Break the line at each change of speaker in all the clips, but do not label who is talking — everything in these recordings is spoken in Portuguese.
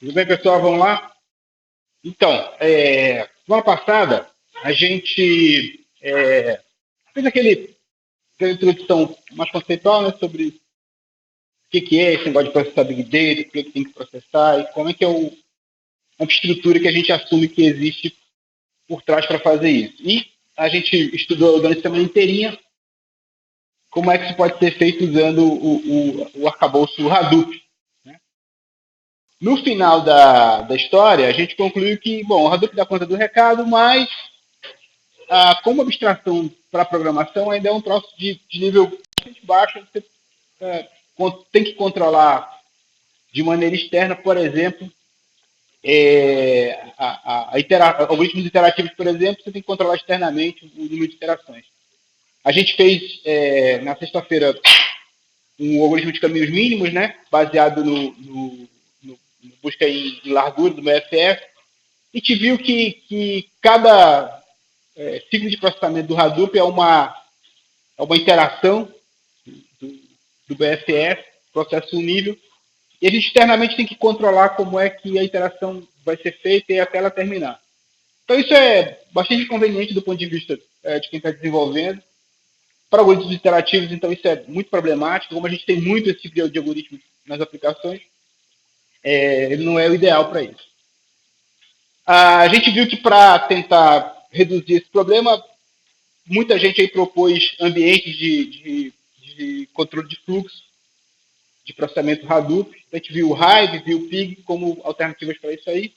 Tudo bem, pessoal? Vamos lá? Então, semana passada a gente fez aquela introdução mais conceitual, né, sobre o que é esse negócio de processar Big Data, o que tem que processar e como é que é a estrutura que a gente assume que existe por trás para fazer isso. E a gente estudou durante a semana inteirinha como é que isso pode ser feito usando o arcabouço Hadoop. Né? No final da história, a gente concluiu que, bom, o Hadoop dá conta do recado, mas como abstração para programação ainda é um troço de nível bastante baixo. Você tem que controlar de maneira externa, por exemplo, algoritmos interativos, por exemplo, você tem que controlar externamente o número de interações. A gente fez, na sexta-feira, um algoritmo de caminhos mínimos, né, baseado no busca em largura do BFF, e te viu que cada ciclo de processamento do Hadoop é uma interação do BFF, processo unível, e a gente internamente tem que controlar como é que a interação vai ser feita e até ela terminar. Então isso é bastante conveniente do ponto de vista de quem está desenvolvendo. Para algoritmos interativos, então isso é muito problemático, como a gente tem muito esse tipo de algoritmo nas aplicações, ele não é o ideal para isso. A gente viu que para tentar reduzir esse problema, muita gente aí propôs ambientes de controle de fluxo, de processamento Hadoop. A gente viu o Hive, viu o Pig como alternativas para isso aí.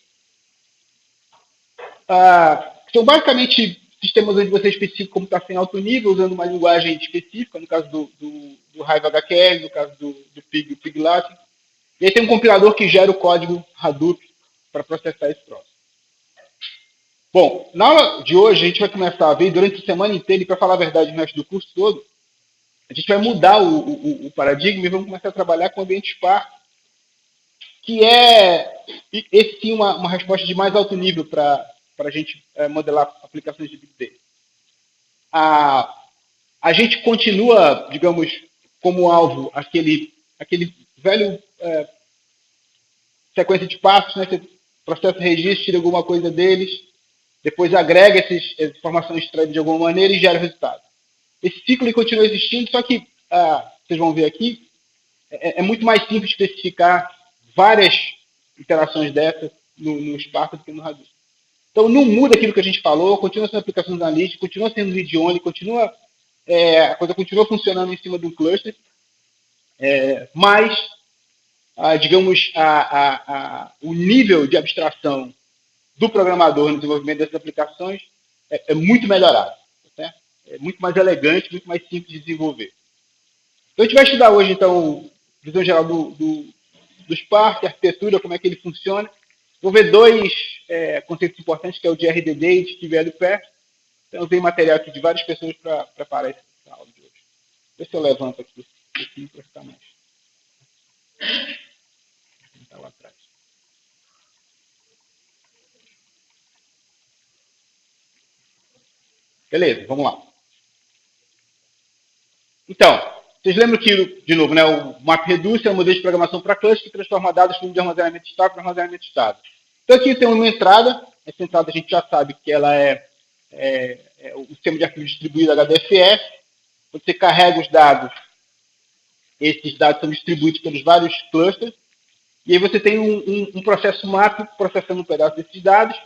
São basicamente sistemas onde você especifica computação em alto nível, usando uma linguagem específica, no caso do Hive HQL, no caso do Pig, o Piglatin. E aí tem um compilador que gera o código Hadoop para processar esse troço. Bom, na aula de hoje a gente vai começar a ver, durante a semana inteira, e para falar a verdade no resto do curso todo, a gente vai mudar o paradigma e vamos começar a trabalhar com o ambiente Spark, que é, esse sim, uma resposta de mais alto nível para a gente modelar aplicações de Big Data. A gente continua, digamos, como alvo aquele velho sequência de passos, né? Você processa registro, tira alguma coisa deles, depois agrega essas informações extraídas de alguma maneira e gera o resultado. Esse ciclo ele continua existindo, só que, vocês vão ver aqui, é muito mais simples especificar várias interações dessas no Spark do que no Hadoop. Então, não muda aquilo que a gente falou, continua sendo aplicações analíticas, continua sendo read-only, a coisa continua funcionando em cima de um cluster, mas, digamos, o nível de abstração do programador no desenvolvimento dessas aplicações é muito melhorado. Tá? É muito mais elegante, muito mais simples de desenvolver. Então, a gente vai estudar hoje, então, visão geral do Spark, arquitetura, como é que ele funciona. Vou ver dois conceitos importantes, que é o de RDD e de TVLP. Então, eu tenho material aqui de várias pessoas para preparar essa aula de hoje. Deixa eu levanto aqui um pouquinho para ficar mais. Está lá atrás. Beleza, vamos lá. Então, vocês lembram que, de novo, né, o MapReduce é um modelo de programação para cluster que transforma dados de armazenamento estável para armazenamento estável. Então, aqui tem uma entrada. Essa entrada a gente já sabe que ela é o sistema de arquivo distribuído HDFS. Quando você carrega os dados, esses dados são distribuídos pelos vários clusters. E aí você tem um processo map processando um pedaço desses dados,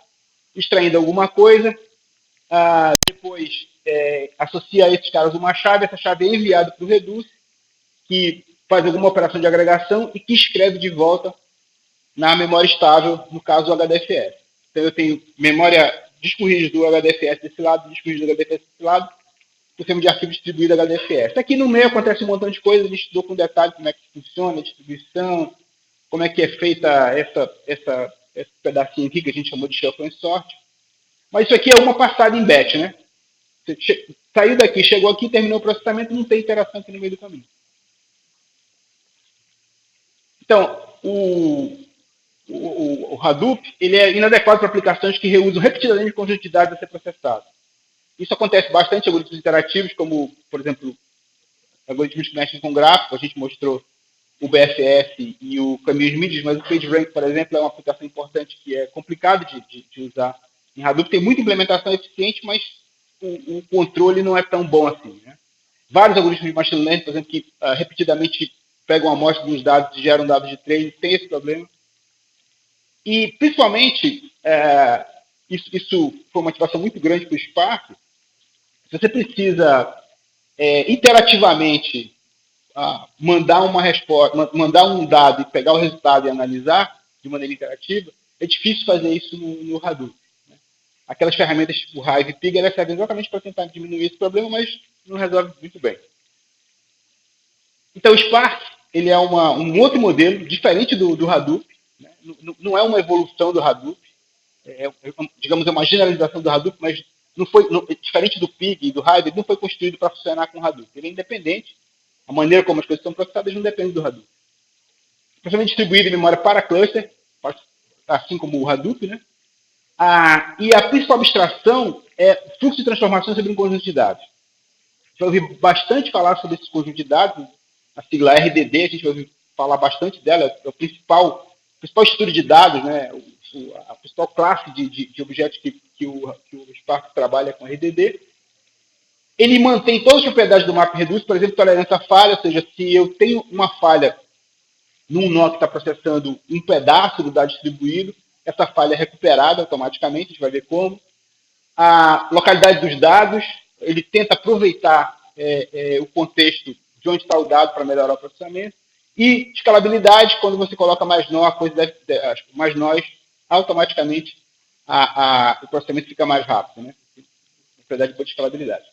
extraindo alguma coisa, depois associa a esses caras uma chave, essa chave é enviada para o Reduce, que faz alguma operação de agregação e que escreve de volta na memória estável, no caso o HDFS. Então eu tenho memória, disco rígido do HDFS desse lado, disco rígido do HDFS desse lado, sistema de arquivo distribuído HDFS. Aqui no meio acontece um montão de coisas, a gente estudou com detalhe como é que funciona a distribuição, como é que é feita esse pedacinho aqui que a gente chamou de shuffle and sort. Mas isso aqui é uma passada em batch, né? Você saiu daqui, chegou aqui, terminou o processamento, não tem interação aqui no meio do caminho. Então, o Hadoop ele é inadequado para aplicações que reusam repetidamente o conjunto de dados a ser processado. Isso acontece bastante em algoritmos interativos, como, por exemplo, algoritmos que mexem com gráfico. A gente mostrou o BFS e o caminhos mídios, mas o PageRank, por exemplo, é uma aplicação importante que é complicado de usar em Hadoop. Tem muita implementação eficiente, mas o controle não é tão bom assim. Né? Vários algoritmos de machine learning, por exemplo, que repetidamente pegam a amostra dos dados e geram dados de treino, tem esse problema. E, principalmente, isso foi uma motivação muito grande para o Spark. Se você precisa interativamente mandar uma resposta, mandar um dado e pegar o resultado e analisar de maneira interativa, é difícil fazer isso no Hadoop. Né? Aquelas ferramentas tipo Hive e Pig, elas servem exatamente para tentar diminuir esse problema, mas não resolve muito bem. Então, o Spark ele é um outro modelo, diferente do Hadoop. Né? Não é uma evolução do Hadoop. Digamos, é uma generalização do Hadoop, mas diferente do Pig e do Hive, ele não foi construído para funcionar com o Hadoop. Ele é independente. A maneira como as coisas são processadas não depende do Hadoop. Processamento distribuído em memória para cluster, assim como o Hadoop, né? E a principal abstração é fluxo de transformação sobre um conjunto de dados. Você vai ouvir bastante falar sobre esse conjunto de dados, a sigla RDD, a gente vai ouvir falar bastante dela, é o principal estudo de dados, né? A principal classe de objetos que o Spark trabalha com RDD. Ele mantém todas as propriedades do MapReduce, por exemplo, tolerância à falha, ou seja, se eu tenho uma falha num nó que está processando um pedaço do dado distribuído, essa falha é recuperada automaticamente, a gente vai ver como. A localidade dos dados, ele tenta aproveitar o contexto de onde está o dado para melhorar o processamento. E escalabilidade, quando você coloca mais nó, mais nós, automaticamente o processamento fica mais rápido. Né? Propriedade de escalabilidade.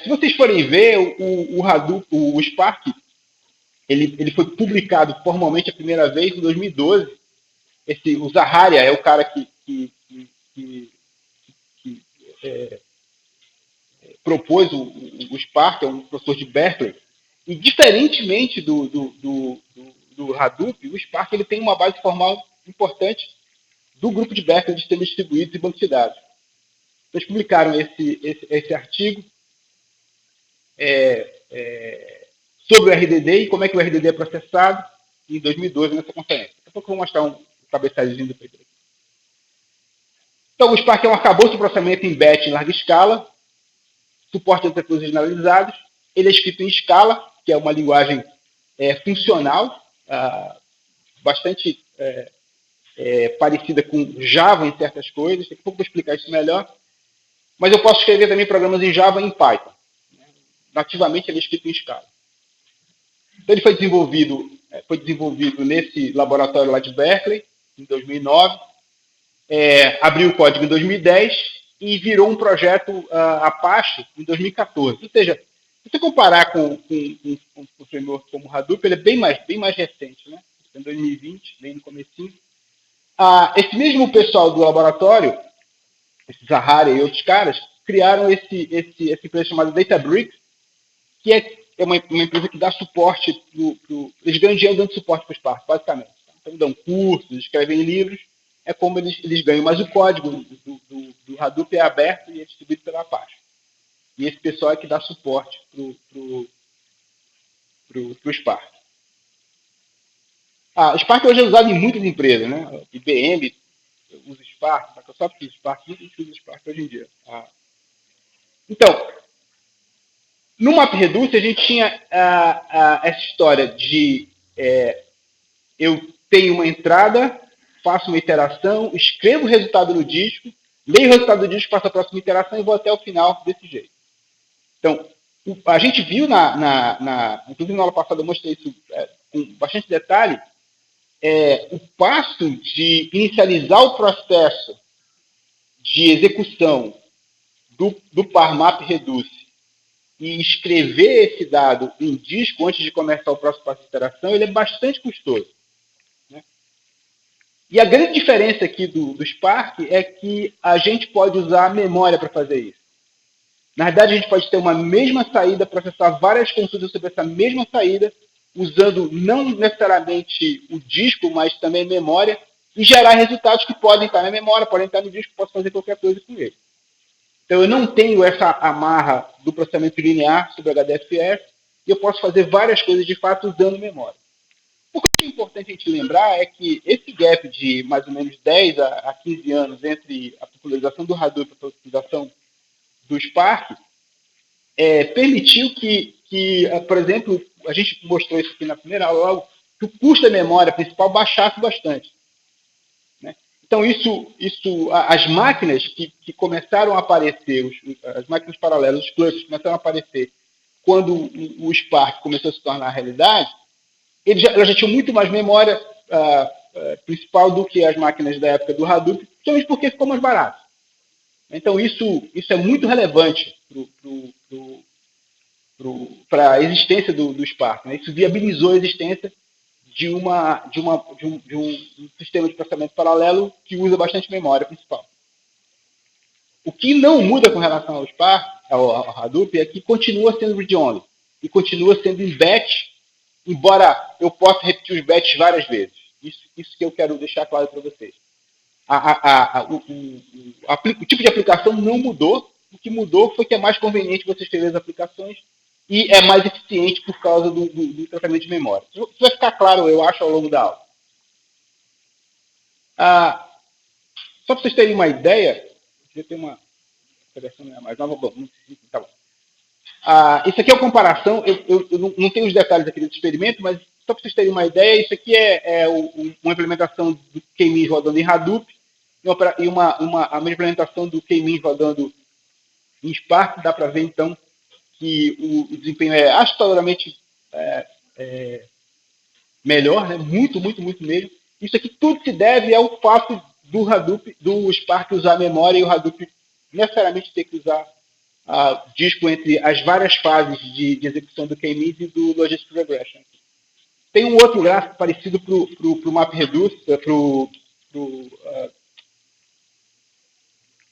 Se vocês forem ver, o Hadoop, o Spark, ele foi publicado formalmente a primeira vez em 2012. O Zaharia é o cara que propôs o Spark, é um professor de Berkeley. E, diferentemente do Hadoop, o Spark ele tem uma base formal importante do grupo de Berkeley de sistemas distribuídos e banco de dados. Eles publicaram esse artigo sobre o RDD e como é que o RDD é processado em 2012 nessa conferência. Daqui a pouco eu vou mostrar um cabeçalhozinho do peito. Então, o Spark é um arcabouço de processamento em batch em larga escala, suporte a recursos generalizados. Ele é escrito em Scala, que é uma linguagem funcional, bastante parecida com Java em certas coisas. Daqui a pouco eu vou explicar isso melhor. Mas eu posso escrever também programas em Java e em Python. Nativamente ele é escrito em Scala. Então ele foi desenvolvido nesse laboratório lá de Berkeley, em 2009, abriu o código em 2010 e virou um projeto Apache em 2014. Ou seja, se você comparar com o framework como o Hadoop, ele é bem mais recente, né? Em 2020, bem no comecinho. Esse mesmo pessoal do laboratório, esse Zaharia e outros caras, criaram essa empresa chamada Databricks, que é uma empresa que dá suporte eles ganham dinheiro dando suporte para o Spark, basicamente. Então, dão cursos, escrevem livros, é como eles ganham. Mas o código do Hadoop é aberto e é distribuído pela Apache. E esse pessoal é que dá suporte para o Spark. O Spark hoje é usado em muitas empresas, né? IBM usa Spark, Microsoft usa Spark, muita gente usa Spark hoje em dia. Então, no MapReduce, a gente tinha essa história de eu tenho uma entrada, faço uma iteração, escrevo o resultado no disco, leio o resultado do disco, faço a próxima iteração e vou até o final desse jeito. Então, a gente viu, inclusive na aula passada eu mostrei isso com bastante detalhe, o passo de inicializar o processo de execução do par MapReduce e escrever esse dado em disco antes de começar o próximo passo de iteração, ele é bastante custoso. Né? E a grande diferença aqui do Spark é que a gente pode usar a memória para fazer isso. Na verdade, a gente pode ter uma mesma saída, processar várias consultas sobre essa mesma saída, usando não necessariamente o disco, mas também a memória, e gerar resultados que podem estar na memória, podem estar no disco, posso fazer qualquer coisa com ele. Então, eu não tenho essa amarra do processamento linear sobre HDFS, e eu posso fazer várias coisas de fato usando memória. O que é importante a gente lembrar é que esse gap de mais ou menos 10 a 15 anos entre a popularização do Hadoop e a popularização do Spark permitiu que, por exemplo, a gente mostrou isso aqui na primeira aula, logo, que o custo da memória principal baixasse bastante. Né? Então, as máquinas que começaram a aparecer, as máquinas paralelas, os clusters começaram a aparecer quando o Spark começou a se tornar realidade, elas já tinham muito mais memória principal do que as máquinas da época do Hadoop, principalmente porque ficou mais barato. Então, isso é muito relevante para a existência do Spark. Né? Isso viabilizou a existência de um sistema de processamento paralelo que usa bastante memória principal. O que não muda com relação ao Spark, ao Hadoop, é que continua sendo read-only e continua sendo em batch, embora eu possa repetir os batches várias vezes. Isso que eu quero deixar claro para vocês. O tipo de aplicação não mudou. O que mudou foi que é mais conveniente você escrever as aplicações e é mais eficiente por causa do tratamento de memória. Isso vai ficar claro, eu acho, ao longo da aula. Só para vocês terem uma ideia, eu tenho uma versão mais nova, tá bom. Isso aqui é uma comparação, eu não tenho os detalhes aqui desse experimento, mas só para vocês terem uma ideia, isso aqui é uma implementação do K-means rodando em Hadoop e uma implementação do K-means rodando em Spark. Dá para ver, então, que o desempenho é assustadoramente melhor, né? Muito, muito, muito mesmo. Isso aqui tudo se deve ao fato do Hadoop, do Spark usar memória e o Hadoop necessariamente ter que usar disco entre as várias fases de execução do K-means e do Logistic Regression. Tem um outro gráfico parecido para o MapReduce, para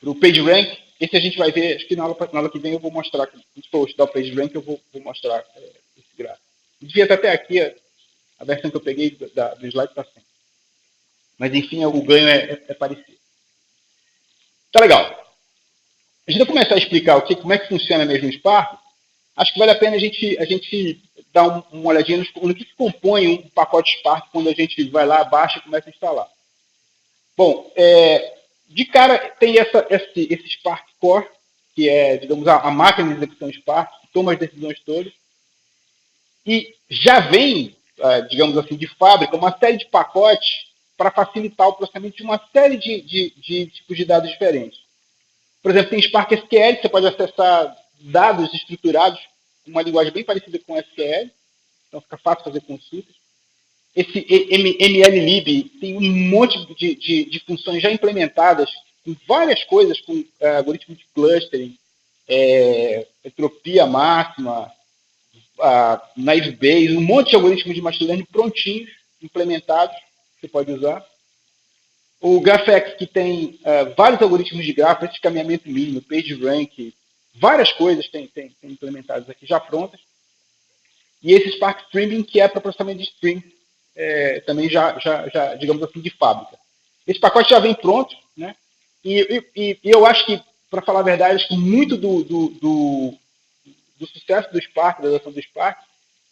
o PageRank. Esse a gente vai ver, acho que na aula que vem eu vou mostrar. Se for estudar o PageRank, eu vou mostrar esse gráfico. Devia estar até aqui, a versão que eu peguei do slide está sem. Mas, enfim, o ganho é parecido. Tá legal. A gente vai começar a explicar como é que funciona mesmo o Spark. Acho que vale a pena a gente dar uma olhadinha no que compõe um pacote Spark quando a gente vai lá, baixa e começa a instalar. Bom, de cara tem esse Spark Core, que é, digamos, a máquina de execução Spark, que toma as decisões todas. E já vem, digamos assim, de fábrica, uma série de pacotes para facilitar o processamento de uma série de tipos de dados diferentes. Por exemplo, tem Spark SQL, você pode acessar dados estruturados com uma linguagem bem parecida com SQL, então fica fácil fazer consultas. Esse MLlib tem um monte de funções já implementadas com várias coisas, com algoritmos de clustering, entropia máxima, naive Bayes, um monte de algoritmos de machine learning prontinhos, implementados, que você pode usar. O GraphX, que tem vários algoritmos de grafo, esse caminhamento mínimo, PageRank, várias coisas tem implementadas aqui já prontas. E esse Spark Streaming, que é para processamento de stream, também já, digamos assim, de fábrica. Esse pacote já vem pronto, né? E eu acho que, para falar a verdade, acho que muito do sucesso do Spark, da adoção do Spark,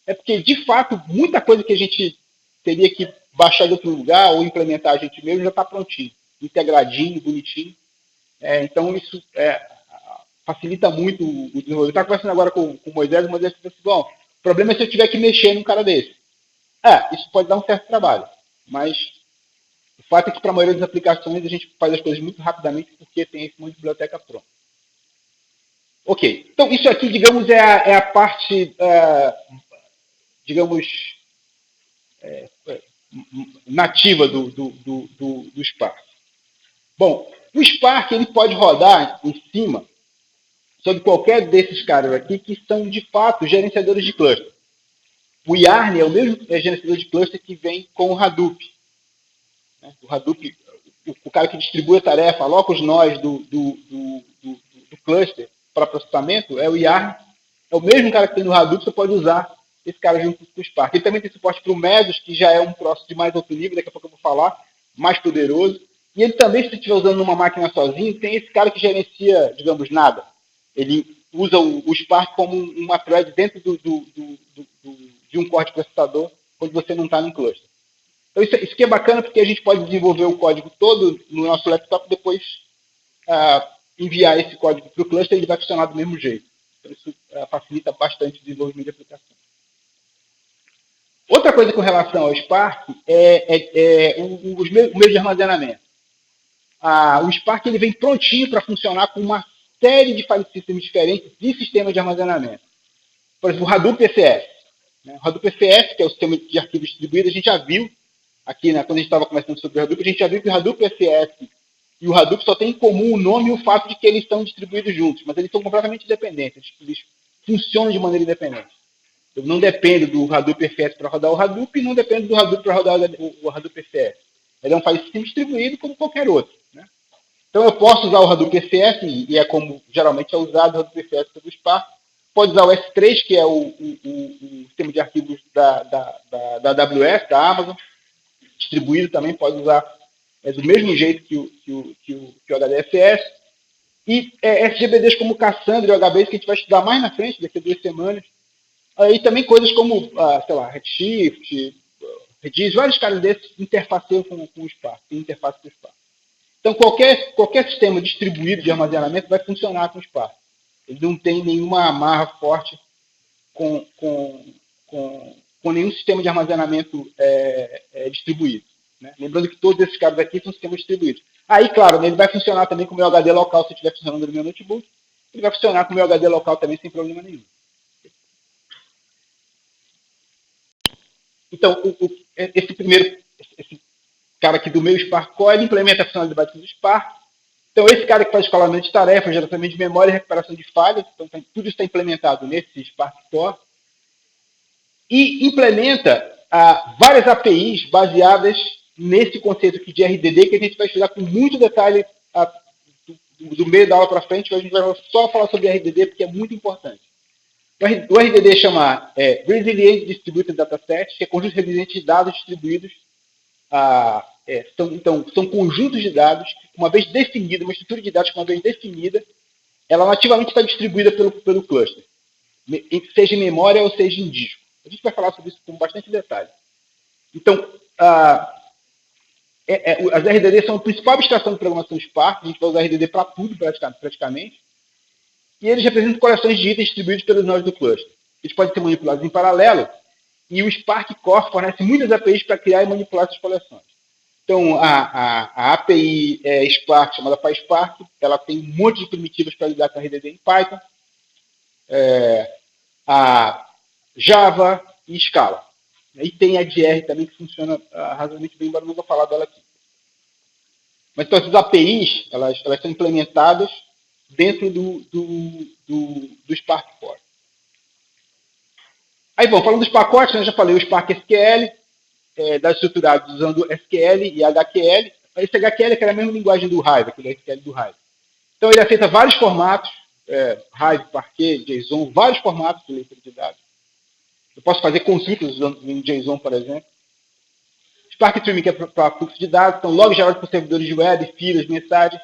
é porque, de fato, muita coisa que a gente teria que baixar de outro lugar ou implementar a gente mesmo já está prontinho, integradinho, bonitinho. Então, isso facilita muito o desenvolvimento. Eu estava conversando agora com o Moisés disse assim, bom, o problema é se eu tiver que mexer num cara desse. Isso pode dar um certo trabalho, mas o fato é que para a maioria das aplicações a gente faz as coisas muito rapidamente porque tem esse monte de biblioteca pronta. Ok, então isso aqui, digamos, é a parte, digamos, nativa do Spark. Bom, o Spark ele pode rodar em cima sobre qualquer desses caras aqui que são, de fato, gerenciadores de cluster. O Yarn é o mesmo gerenciador de cluster que vem com o Hadoop. O Hadoop, o cara que distribui a tarefa, aloca os nós do cluster para processamento, é o Yarn. É o mesmo cara que tem no Hadoop, você pode usar esse cara junto com o Spark. Ele também tem suporte para o Mesos, que já é um processamento de mais alto nível, daqui a pouco eu vou falar, mais poderoso. E ele também, se você estiver usando numa máquina sozinho, tem esse cara que gerencia, digamos, nada. Ele usa o Spark como uma thread dentro de um core de processador quando você não está no cluster. Então, isso que é bacana, porque a gente pode desenvolver o código todo no nosso laptop e depois enviar esse código para o cluster e ele vai funcionar do mesmo jeito. Então, isso facilita bastante o desenvolvimento de aplicação. Outra coisa com relação ao Spark o meio de armazenamento. O Spark ele vem prontinho para funcionar com uma série de file systems diferentes de sistemas de armazenamento. Por exemplo, o Hadoop ECS. O Hadoop ECS, que é o sistema de arquivos distribuído, a gente já viu aqui, quando a gente estava conversando sobre o Hadoop, a gente já viu que o Hadoop ECS e o Hadoop só tem em comum o nome e o fato de que eles estão distribuídos juntos, mas eles são completamente independentes, eles funcionam de maneira independente. Eu não dependo do Hadoop ECS para rodar o Hadoop e não dependo do Hadoop para rodar o Hadoop ECS. Ele é um file system distribuído como qualquer outro. Então eu posso usar o Hadoop ECS, e é como geralmente é usado o Hadoop ECS pelo Spark. Pode usar o S3, que é o sistema de arquivos da AWS, da Amazon, distribuído também, pode usar do mesmo jeito que o HDFS. E SGBDs como Cassandra e o HBase, que a gente vai estudar mais na frente, daqui a 2 semanas. Aí também coisas como, sei lá, Redshift, Redis, vários caras desses interfaceiam com o Spark, tem interface com o Spark. Então, qualquer sistema distribuído de armazenamento vai funcionar com o Spark. Ele não tem nenhuma amarra forte com nenhum sistema de armazenamento distribuído. Lembrando que todos esses caras aqui são sistemas distribuídos. Aí, claro, ele vai funcionar também com o meu HD local, se estiver funcionando no meu notebook. Ele vai funcionar com o meu HD local também sem problema nenhum. Então, esse cara aqui do meu Spark Core, ele implementa a funcionalidade do Spark. Então, esse cara que faz escalamento de tarefas, gerenciamento de memória e recuperação de falhas, então tudo isso está implementado nesse Spark Core. E implementa várias APIs baseadas nesse conceito aqui de RDD, que a gente vai estudar com muito detalhe do meio da aula para frente, hoje a gente vai só falar sobre RDD, porque é muito importante. O RDD chama Resilient Distributed Dataset, que é conjunto resiliente de dados distribuídos. São conjuntos de dados, uma vez definida, uma estrutura de dados que uma vez definida, ela nativamente está distribuída pelo cluster, seja em memória ou seja em disco. A gente vai falar sobre isso com bastante detalhe. Então, as RDD são a principal abstração de programação Spark, a gente vai usar RDD para tudo praticamente, e eles representam coleções de itens distribuídos pelos nós do cluster. Eles podem ser manipulados em paralelo, e o Spark Core fornece muitas APIs para criar e manipular essas coleções. Então, a API Spark, chamada PySpark, ela tem um monte de primitivas para lidar com a RDD em Python, a Java e Scala. E tem a DR também, que funciona razoavelmente bem, embora não vou falar dela aqui. Mas então, essas APIs, elas são implementadas dentro do Spark Core. Aí, bom, falando dos pacotes, eu já falei o Spark SQL, dados estruturados usando SQL e HQL. Esse HQL é aquela mesma linguagem do Hive, aquele SQL do Hive. Então, ele aceita vários formatos, Hive, Parquet, JSON, vários formatos de leitura de dados. Eu posso fazer consultas usando em JSON, por exemplo. Spark Streaming, que é para fluxo de dados, então logs gerados por servidores de web, filas, mensagens.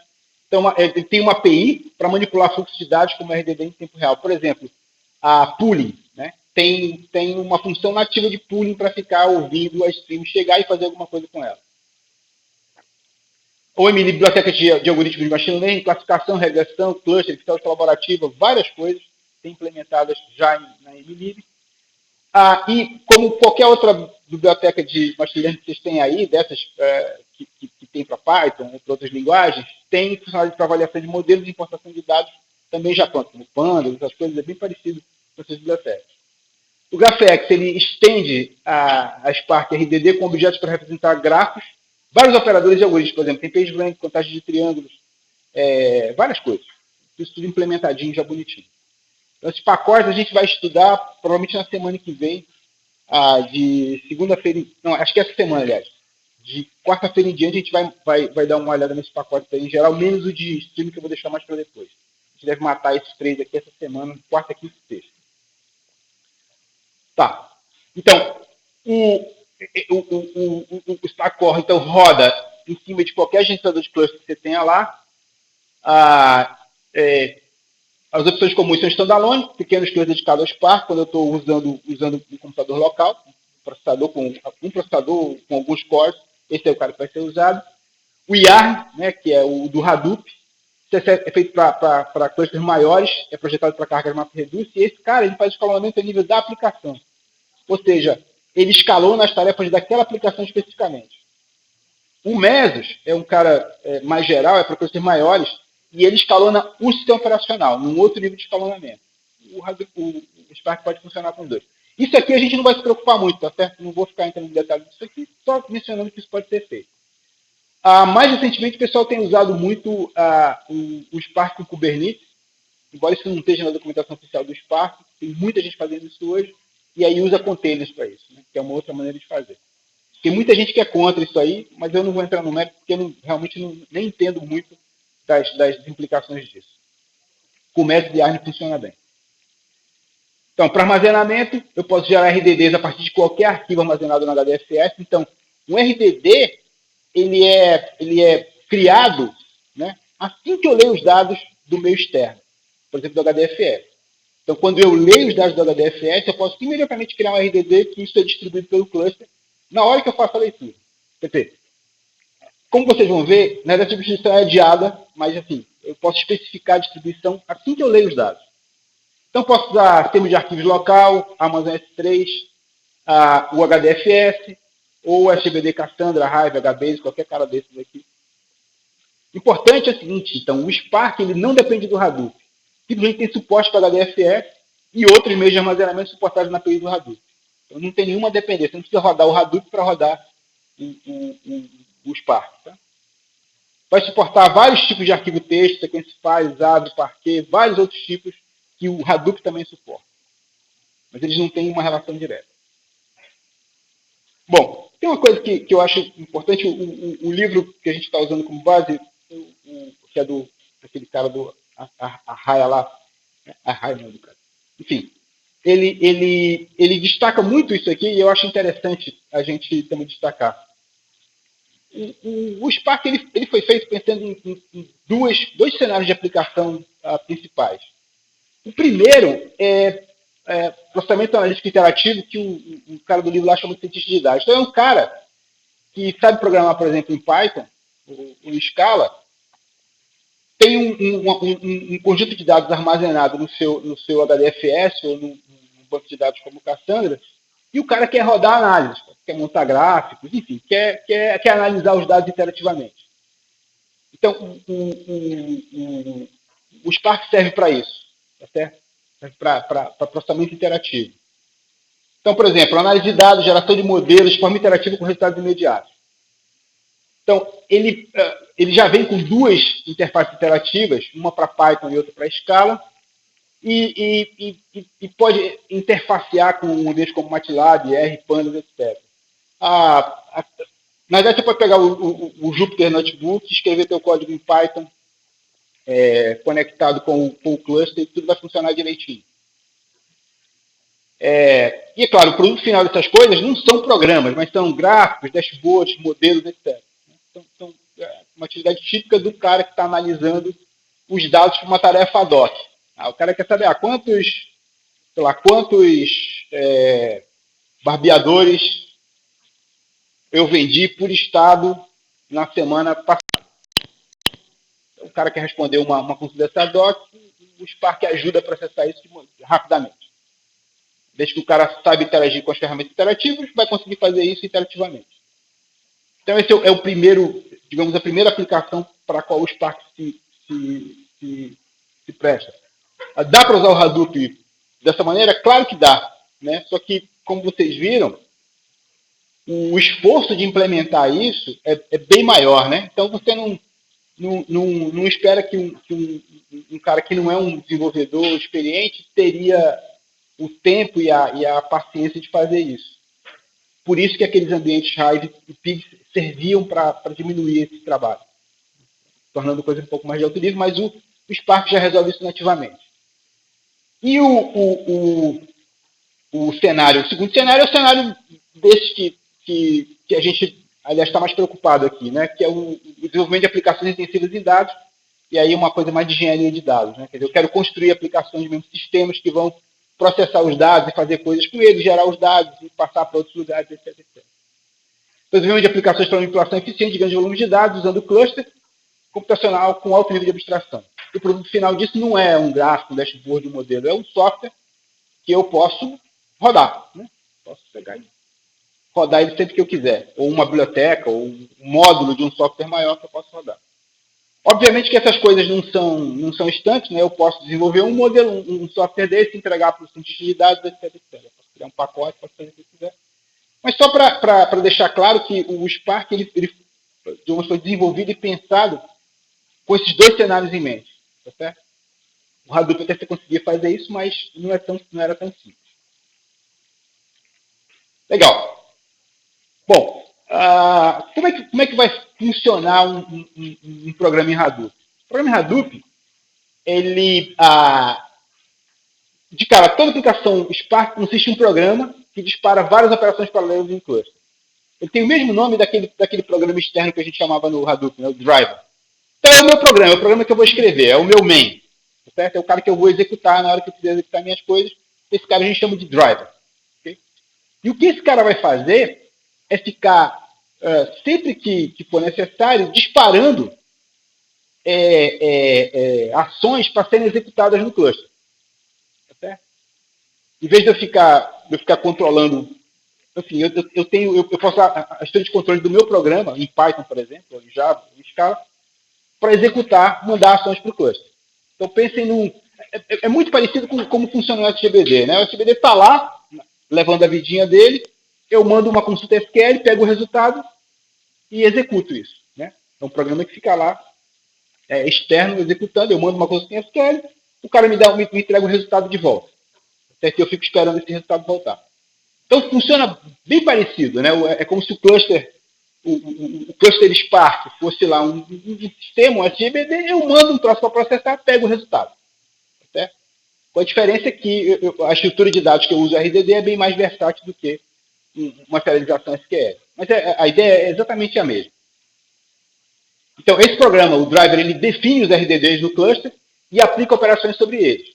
Então, ele tem uma API para manipular fluxos de dados como RDD em tempo real. Por exemplo, a pooling, tem uma função nativa de pooling para ficar ouvindo a stream chegar e fazer alguma coisa com ela. OML, biblioteca de algoritmos de machine learning, classificação, regressão, cluster, Excel colaborativa, várias coisas tem implementadas já na MLib. E como qualquer outra biblioteca de machine learning que vocês têm aí, dessas que tem para Python ou para outras linguagens, tem funcionalidade para avaliação de modelos de importação de dados também já pronto, como Pandas, essas coisas, é bem parecido com essas bibliotecas. O GraphX, ele estende a Spark RDD com objetos para representar grafos, vários operadores de algoritmos, por exemplo, tem PageRank, contagem de triângulos, várias coisas. Isso tudo implementadinho, já bonitinho. Então, esses pacotes a gente vai estudar provavelmente na semana que vem, de segunda-feira, não, acho que essa semana, aliás. De quarta-feira em diante a gente vai dar uma olhada nesse pacote aí, em geral, menos o de streaming que eu vou deixar mais para depois. A gente deve matar esses 3 aqui essa semana, quarta, quinta e sexta. Tá. Então, o Spark Core então, roda em cima de qualquer gerenciador de cluster que você tenha lá. As opções comuns são standalone, pequenos clusters dedicados ao Spark, quando eu estou usando um computador local, um processador com alguns cores, esse é o cara que vai ser usado. O YARN, né, que é o do Hadoop, isso é feito para clusters maiores, é projetado para cargas MapReduce, e esse cara ele faz escalonamento a nível da aplicação. Ou seja, ele escalona as tarefas daquela aplicação especificamente. O Mesos é um cara mais geral, é para clusters maiores, e ele escalona o sistema operacional, num outro nível de escalonamento. O Spark pode funcionar com os dois. Isso aqui a gente não vai se preocupar muito, tá certo? Não vou ficar entrando em detalhes disso aqui, só mencionando que isso pode ser feito. Mais recentemente, o pessoal tem usado muito o Spark com Kubernetes, embora isso não esteja na documentação oficial do Spark, tem muita gente fazendo isso hoje, e aí usa containers para isso, né? Que é uma outra maneira de fazer. Tem muita gente que é contra isso aí, mas eu não vou entrar no mérito porque eu realmente nem entendo muito das implicações disso. Com o método de ARN funciona bem. Então, para armazenamento, eu posso gerar RDDs a partir de qualquer arquivo armazenado no HDFS. Então, um RDD ele é criado, né, assim que eu leio os dados do meu externo, por exemplo, do HDFS. Então, quando eu leio os dados do HDFS, eu posso imediatamente criar um RDD que isso é distribuído pelo cluster na hora que eu faço a leitura. Quer dizer, como vocês vão ver, né, a distribuição é adiada, mas assim, eu posso especificar a distribuição assim que eu leio os dados. Então, posso usar sistema de arquivos local, Amazon S3, o HDFS, ou o SGBD Cassandra, Hive, HBase, qualquer cara desses aqui. Importante é o seguinte, então, o Spark ele não depende do Hadoop. Simplesmente tem suporte para HDFS e outros meios de armazenamento suportados na API do Hadoop. Então, não tem nenhuma dependência. Não precisa rodar o Hadoop para rodar o Spark. Tá? Vai suportar vários tipos de arquivo texto, sequência files, AVE, Parquet, vários outros tipos que o Hadoop também suporta. Mas eles não têm uma relação direta. Bom, tem uma coisa que eu acho importante, o livro que a gente está usando como base, que é daquele cara do Arraia lá, Arraia não é do cara. Enfim, ele destaca muito isso aqui e eu acho interessante a gente também destacar. O Spark ele foi feito pensando em dois cenários de aplicação principais. O primeiro é processamento analítico interativo, que o cara do livro lá chama de cientista de dados. Então é um cara que sabe programar, por exemplo, em Python, ou em Scala, tem um conjunto de dados armazenado no seu HDFS ou no banco de dados como o Cassandra, e o cara quer rodar análise, quer montar gráficos, enfim, quer analisar os dados interativamente. Então, o Spark serve para isso, tá certo? Serve para processamento interativo. Então, por exemplo, análise de dados, geração de modelos de forma interativa com resultados imediatos. Então, ele já vem com duas interfaces interativas, uma para Python e outra para Scala, e pode interfacear com ambientes como MATLAB, R, Pandas, etc. Na verdade, você pode pegar o Jupyter Notebook, escrever teu código em Python, conectado com o cluster, e tudo vai funcionar direitinho. E, é claro, o produto final dessas coisas não são programas, mas são gráficos, dashboards, modelos, etc. Então, é uma atividade típica do cara que está analisando os dados para uma tarefa ad hoc. O cara quer saber quantos barbeadores eu vendi por estado na semana passada. O cara quer responder uma consulta dessa ad hoc, o Spark ajuda a processar isso rapidamente. Desde que o cara saiba interagir com as ferramentas interativas, vai conseguir fazer isso interativamente. Então, esse é o primeiro, digamos, a primeira aplicação para a qual o Spark se presta. Dá para usar o Hadoop dessa maneira? Claro que dá. Né? Só que, como vocês viram, o esforço de implementar isso é bem maior. Né? Então, você não espera que um cara que não é um desenvolvedor experiente teria o tempo e a paciência de fazer isso. Por isso que aqueles ambientes Hive e Pig serviam para diminuir esse trabalho, tornando a coisa um pouco mais de alto nível, mas o Spark já resolve isso nativamente. E o cenário, o segundo cenário é o cenário desse que a gente, aliás, está mais preocupado aqui, né? Que é o desenvolvimento de aplicações intensivas em dados, e aí uma coisa mais de engenharia de dados. Né? Quer dizer, eu quero construir aplicações, mesmo sistemas que vão processar os dados e fazer coisas com eles, gerar os dados e passar para outros lugares, etc. etc. Desenvolvimento de aplicações para manipulação eficiente de grandes volumes de dados, usando cluster computacional com alto nível de abstração. O produto final disso não é um gráfico, um dashboard, um modelo, é um software que eu posso rodar. Né? Posso pegar e rodar ele sempre que eu quiser. Ou uma biblioteca, ou um módulo de um software maior que eu posso rodar. Obviamente que essas coisas não são instantes, né? Eu posso desenvolver um modelo, um software desse, entregar para o cientista de dados, etc, etc. Eu posso criar um pacote, posso fazer o que eu quiser. Mas só para deixar claro que o Spark ele foi desenvolvido e pensado com esses dois cenários em mente. Tá certo? O Hadoop até conseguia fazer isso, mas não era tão simples. Legal. Bom, como é que vai funcionar um programa em Hadoop? O programa em Hadoop, ele, de cara, toda aplicação Spark consiste em um programa que dispara várias operações paralelas em cluster. Ele tem o mesmo nome daquele programa externo que a gente chamava no Hadoop, né, o driver. Então é o meu programa, é o programa que eu vou escrever, é o meu main. Certo? É o cara que eu vou executar na hora que eu quiser executar minhas coisas. Esse cara a gente chama de driver. Okay? E o que esse cara vai fazer é ficar, sempre que for necessário, disparando ações para serem executadas no cluster. Certo? Em vez de eu ficar controlando, assim, eu posso a história de controle do meu programa, em Python, por exemplo, ou em Java, em Scala, para executar, mandar ações para o cluster. Então pensem num. É muito parecido com como funciona o SGBD. Né? O SGBD está lá, levando a vidinha dele, eu mando uma consulta SQL, pego o resultado e executo isso. Né? É um programa que fica lá, externo, executando, eu mando uma consulta em SQL, o cara me entrega o resultado de volta. Até que eu fico esperando esse resultado voltar. Então funciona bem parecido. Né? É como se o cluster o cluster Spark fosse lá um sistema, um SGBD, eu mando um troço para processar, pego o resultado. Certo? Com a diferença que a estrutura de dados que eu uso RDD é bem mais versátil do que uma serialização SQL. Mas a ideia é exatamente a mesma. Então, esse programa, o driver, ele define os RDDs no cluster e aplica operações sobre eles.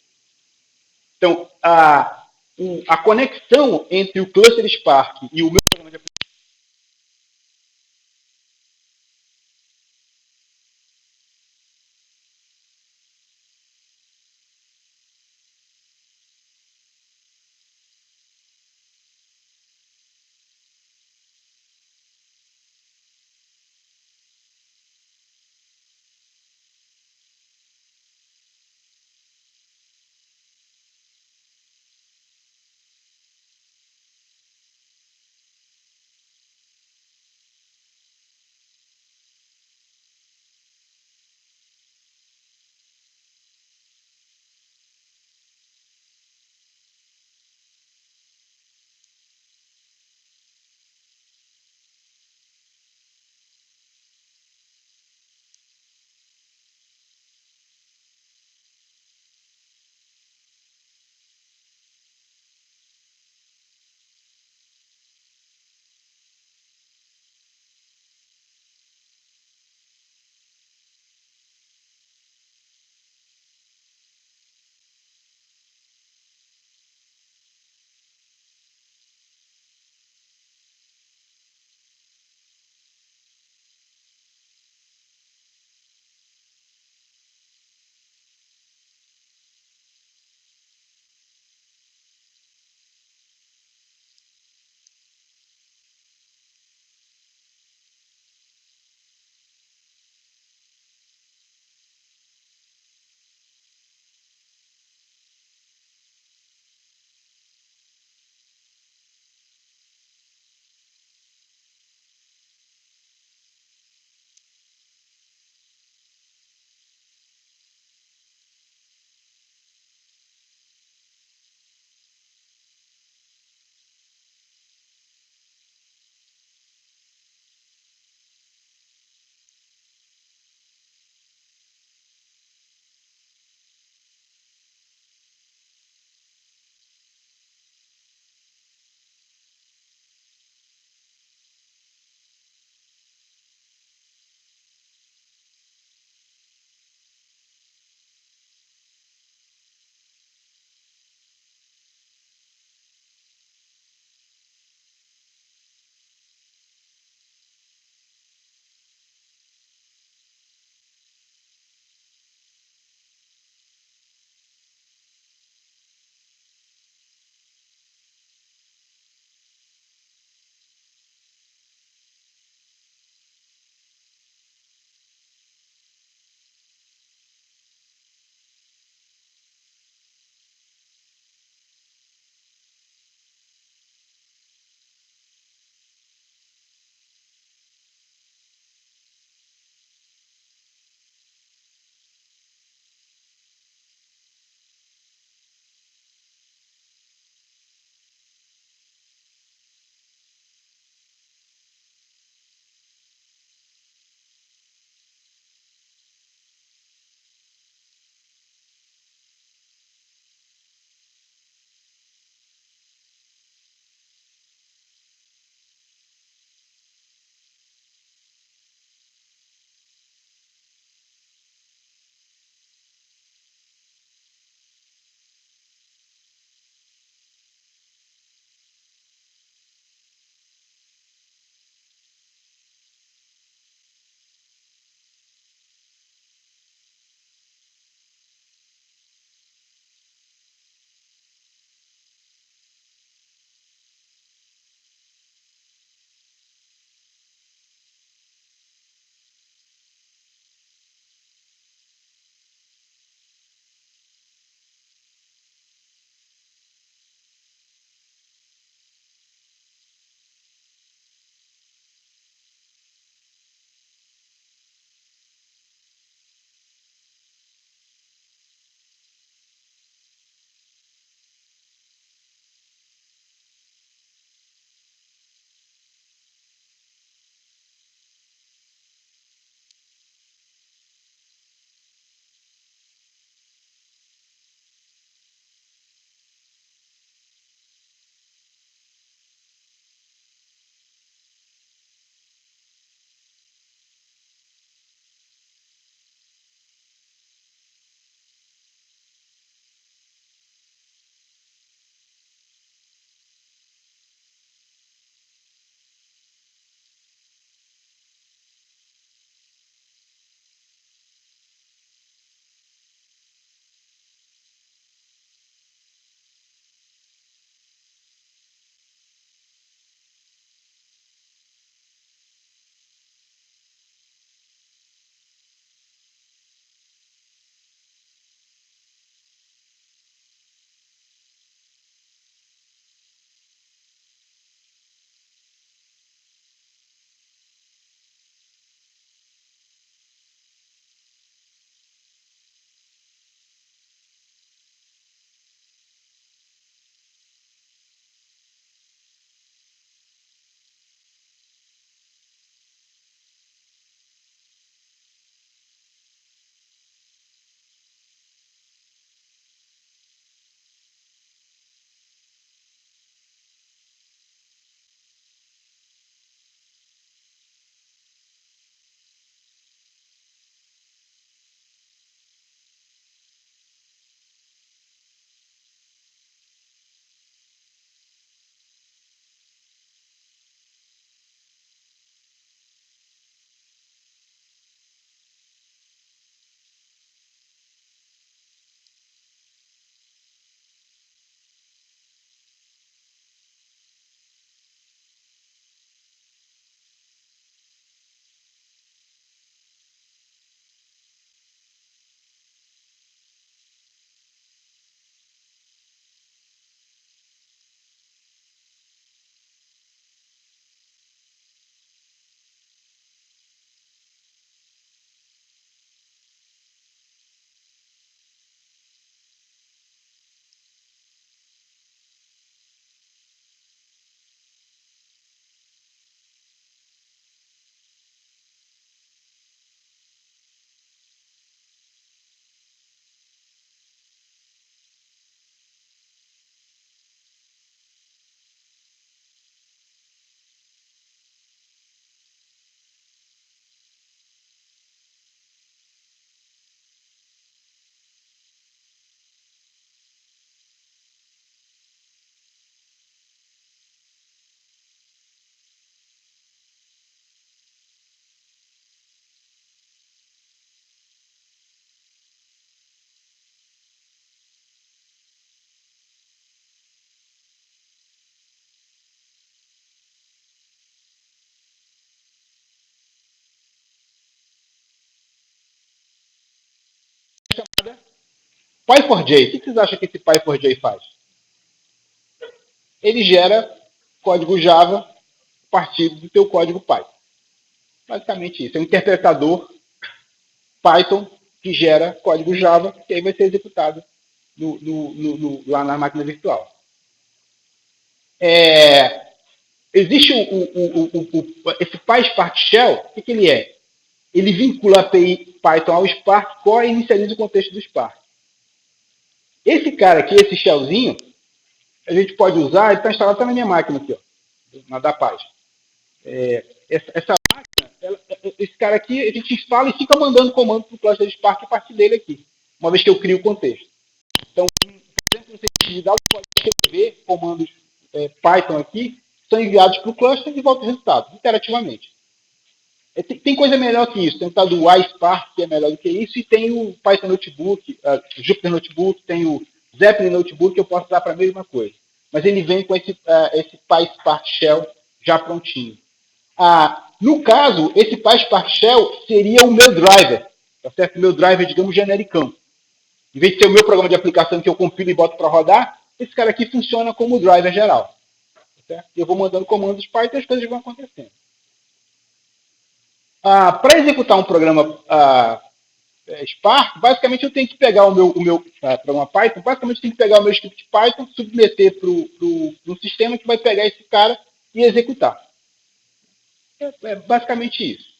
Então, a conexão entre o cluster Spark e o meu programa de aplicação Py4j, o que vocês acham que esse Py4j faz? Ele gera código Java a partir do teu código Python. Basicamente isso. É um interpretador Python que gera código Java, que aí vai ser executado lá na máquina virtual. Existe esse PySpark Shell, o que ele é? Ele vincula a API Python ao Spark Core e inicializa o contexto do Spark. Esse cara aqui, esse shellzinho, a gente pode usar, ele está instalado até na minha máquina aqui, ó, na da Paz. Essa máquina, esse cara aqui, a gente instala e fica mandando comando para o cluster de Spark a partir dele aqui, uma vez que eu crio o contexto. Então, por exemplo, no de dados, pode escrever comandos Python aqui, são enviados para o cluster e volta o resultado, interativamente. Tem coisa melhor que isso. Tem o tal do iSpark, que é melhor do que isso, e tem o Python Notebook, Jupyter Notebook, tem o Zeppelin Notebook, que eu posso dar para a mesma coisa. Mas ele vem com esse PySpark Shell já prontinho. No caso, esse PySpark Shell seria o meu driver, tá certo? O meu driver, digamos, genericão. Em vez de ser o meu programa de aplicação que eu compilo e boto para rodar, esse cara aqui funciona como driver geral. Tá certo? Eu vou mandando comandos Python e as coisas vão acontecendo. Para executar um programa Spark, basicamente eu tenho que pegar o meu programa Python, basicamente eu tenho que pegar o meu script Python, submeter para um sistema que vai pegar esse cara e executar. É basicamente isso.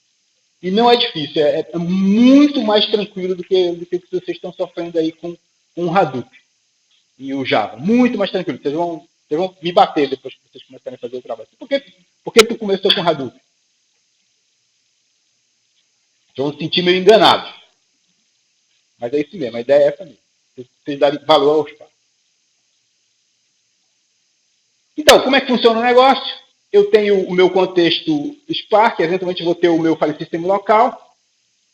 E não é difícil, é muito mais tranquilo do que o que vocês estão sofrendo aí com o Hadoop e o Java. Muito mais tranquilo. Vocês vão me bater depois que vocês começarem a fazer o trabalho. Por que tu começou com Hadoop? Vocês vão se sentir meio enganados. Mas é isso mesmo, a ideia é essa mesmo. Vocês darem valor aos passos. Então, como é que funciona o negócio? Eu tenho o meu contexto Spark, eventualmente vou ter o meu file system local.